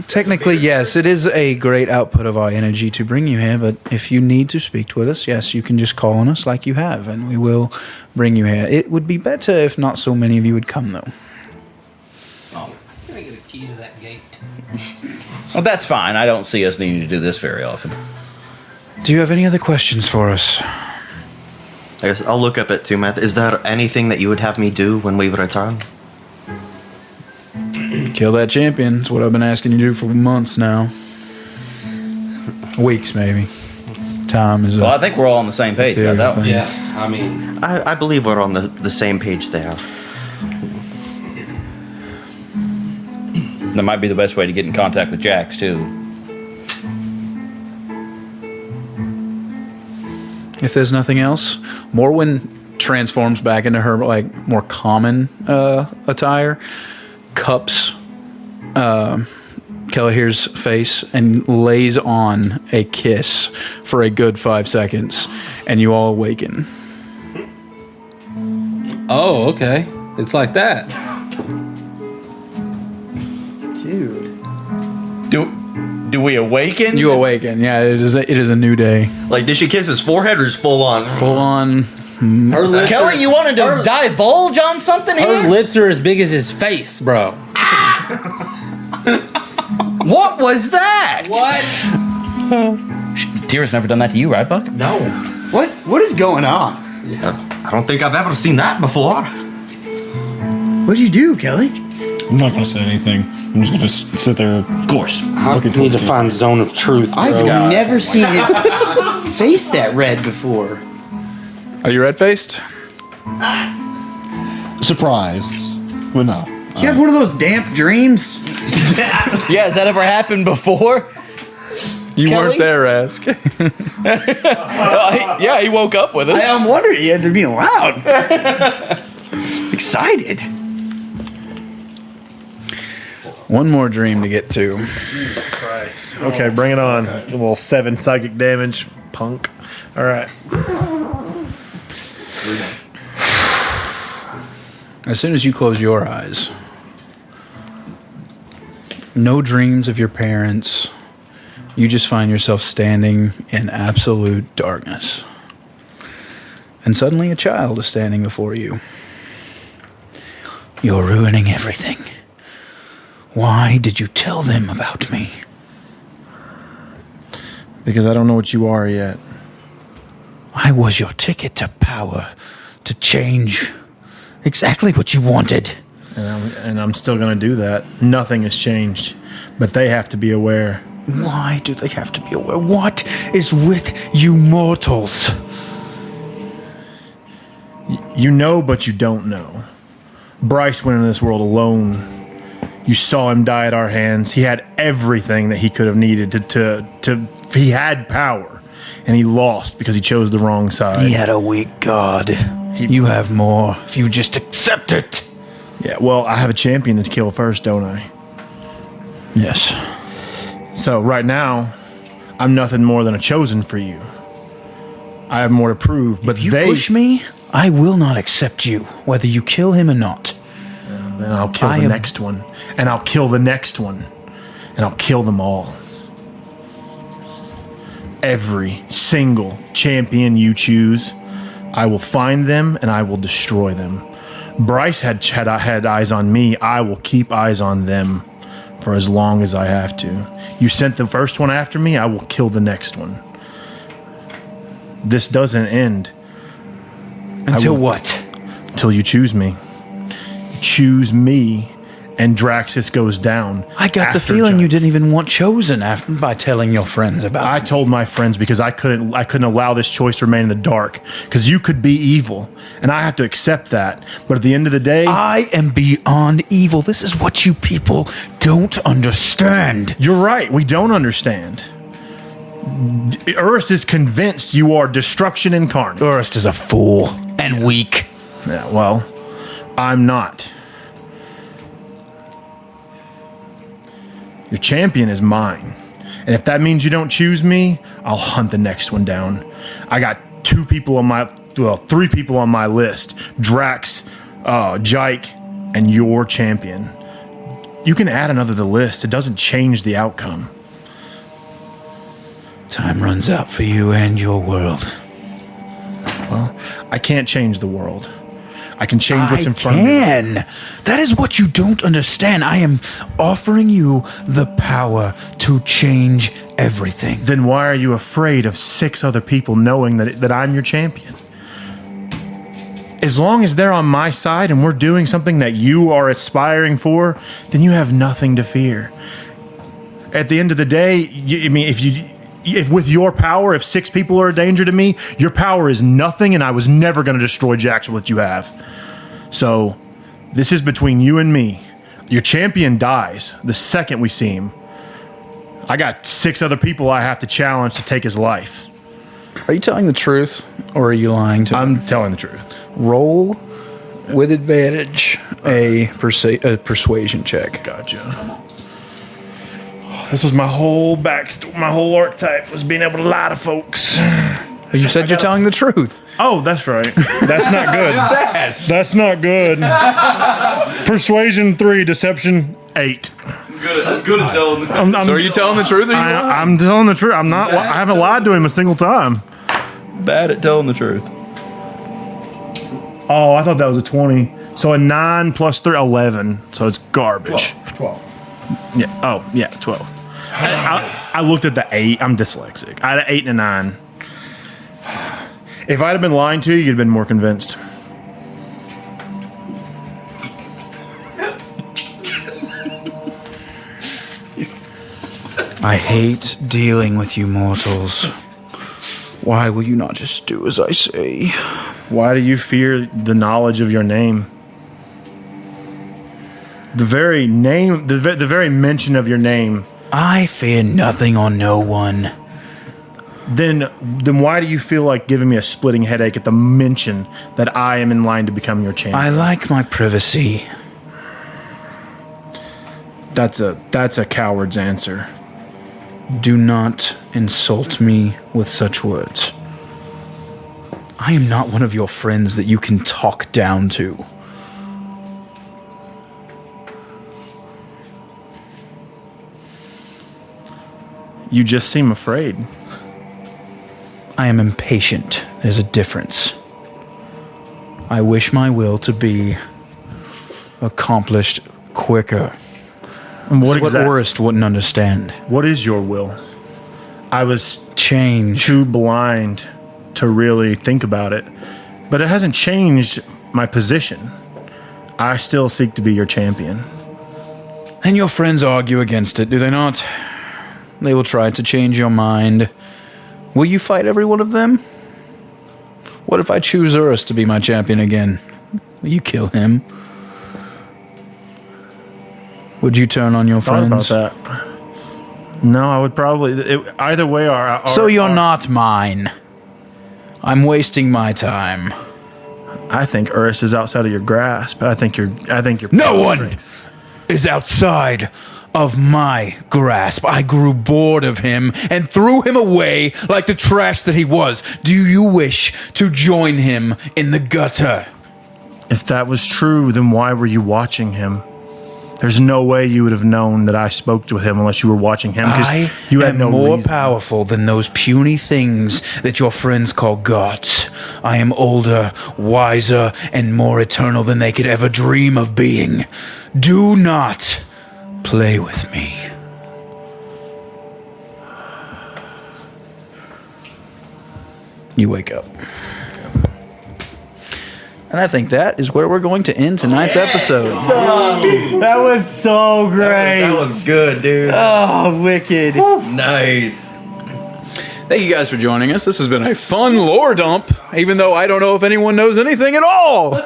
Technically, yes, it is a great output of our energy to bring you here, but if you need to speak with us, yes, you can just call on us like you have, and we will bring you here. It would be better if not so many of you would come, though. Can I get a key to that gate? Well, that's fine. I don't see us needing to do this very often. Do you have any other questions for us? I guess I'll look up at Tumath. Is there anything that you would have me do when we return? Kill that champion. It's what I've been asking you to do for months now. Weeks, maybe. Time is. Well, I think we're all on the same page about that one. Yeah, I mean, I believe we're on the same page there. That might be the best way to get in contact with Jax too. If there's nothing else, Morwen transforms back into her like more common attire, cups Kelleher's face and lays on a kiss for a good 5 seconds, and you all awaken. oh, okay. It's like that. Dude. Do we awaken? You awaken. Yeah, it is a new day. Like, did she kiss his forehead or is full on? Full on. Her lips Kelly, you wanted to divulge on something Her here? lips are as big as his face, bro. What was that? What? Tira's never done that to you, right, Buck? No. What is going on? I don't think I've ever seen that before. What'd you do, Kelly? I'm not gonna say anything. I'm just gonna sit there. Of course. I need to find zone of truth, bro. I've never seen his face that red before. Are you red faced? Surprised. But no. Do you have one of those damp dreams? Yeah, has that ever happened before? You Kelly? weren't there, Ask. Yeah, he woke up with us. I'm wondering. Yeah, they're being loud. Excited. One more dream to get to. Okay, bring it on. A little 7 psychic damage, punk. All right. As soon as you close your eyes, no dreams of your parents. You just find yourself standing in absolute darkness. And suddenly a child is standing before you. You're ruining everything. Why did you tell them about me? Because I don't know what you are yet. I was your ticket to power, to change exactly what you wanted. And I'm still going to do that. Nothing has changed. But they have to be aware. Why do they have to be aware? What is with you mortals? You know, but you don't know. Bryce went into this world alone. You saw him die at our hands. He had everything that he could have needed to he had power. And he lost because he chose the wrong side. He had a weak god. You have more if you just accept it. Yeah, well, I have a champion to kill first, don't I? Yes. So right now, I'm nothing more than a chosen for you. I have more to prove, but If you they push me, I will not accept you, whether you kill him or not. Then I'll kill the next one, and I'll kill the next one, and I'll kill them all. Every single champion you choose, I will find them and I will destroy them. Bryce had eyes on me. I will keep eyes on them for as long as I have to. You sent the first one after me, I will kill the next one. This doesn't end. Until what? Until you choose me. Choose me, and Draxus goes down. I got the after feeling Jack. you didn't even want chosen by telling your friends about I it. told my friends because I couldn't allow this choice to remain in the dark. Because you could be evil, and I have to accept that. But at the end of the day, I am beyond evil. This is what you people don't understand. You're right. We don't understand. Urst is convinced you are destruction incarnate. Urst is a fool and weak. Yeah, well, I'm not. Your champion is mine. And if that means you don't choose me, I'll hunt the next one down. I got 3 people on my list. Drax, Jike, and your champion. You can add another to the list. It doesn't change the outcome. Time runs out for you and your world. Well, I can't change the world. I can change what's in front I of me. can. That is what you don't understand. I am offering you the power to change everything. Then why are you afraid of 6 other people knowing that I'm your champion? As long as they're on my side and we're doing something that you are aspiring for, then you have nothing to fear. At the end of the day, if with your power, if 6 people are a danger to me, your power is nothing, and I was never going to destroy Jax with what you have. So this is between you and me. Your champion dies the second we see him. I got 6 other people I have to challenge to take his life. Are you telling the truth, or are you lying to me? I'm telling the truth. Roll with advantage a persuasion check. Gotcha. This was my whole backstory. My whole archetype was being able to lie to folks. You said you're telling the truth. Oh, that's right. That's not good. That's not good. Persuasion 3, deception 8. Good at telling. So are you telling the truth? Or are you lying? I'm telling the truth. I'm not. I haven't lied to him a single time. Bad at telling the truth. Oh, I thought that was a 20. So a 9 plus 3, 11. So it's garbage. 12. Yeah. Oh, yeah, 12. I looked at the 8. I'm dyslexic. I had an 8 and a 9. If I'd have been lying to you, you'd have been more convinced. I hate dealing with you mortals. Why will you not just do as I say? Why do you fear the knowledge of your name? The very name, the very mention of your name. I fear nothing or no one. Then why do you feel like giving me a splitting headache at the mention that I am in line to become your champion? I like my privacy. That's a coward's answer. Do not insult me with such words. I am not one of your friends that you can talk down to. You just seem afraid. I am impatient. There's a difference. I wish my will to be accomplished quicker. And what Orist wouldn't understand. What is your will? I was change. Too blind to really think about it. But it hasn't changed my position. I still seek to be your champion. And your friends argue against it, do they not? They will try to change your mind. Will you fight every one of them? What if I choose Urus to be my champion again? Will you kill him? Would you turn on your friends? Thought about that. No, I would probably. Either way, so you're not mine. I'm wasting my time. I think Urus is outside of your grasp. I think you're. No one is outside of my grasp. I grew bored of him and threw him away like the trash that he was. Do you wish to join him in the gutter? If that was true, then why were you watching him? There's no way you would have known that I spoke with him unless you were watching him. I you had no more reason. Powerful than those puny things that your friends call gods. I am older, wiser, and more eternal than they could ever dream of being. Do not play with me. You wake up. And I think that is where we're going to end tonight's episode. That was so great. That was good, dude. Oh, wicked. Nice. Thank you guys for joining us. This has been a fun lore dump, even though I don't know if anyone knows anything at all.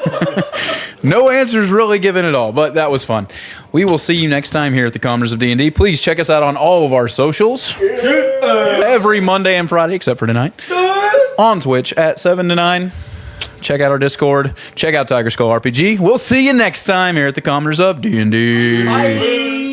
No answers really given at all, but that was fun. We will see you next time here at the Commoners of D&D. Please check us out on all of our socials. Every Monday and Friday, except for tonight. On Twitch at 7 to 9. Check out our Discord. Check out Tiger Skull RPG. We'll see you next time here at the Commoners of D&D. Bye.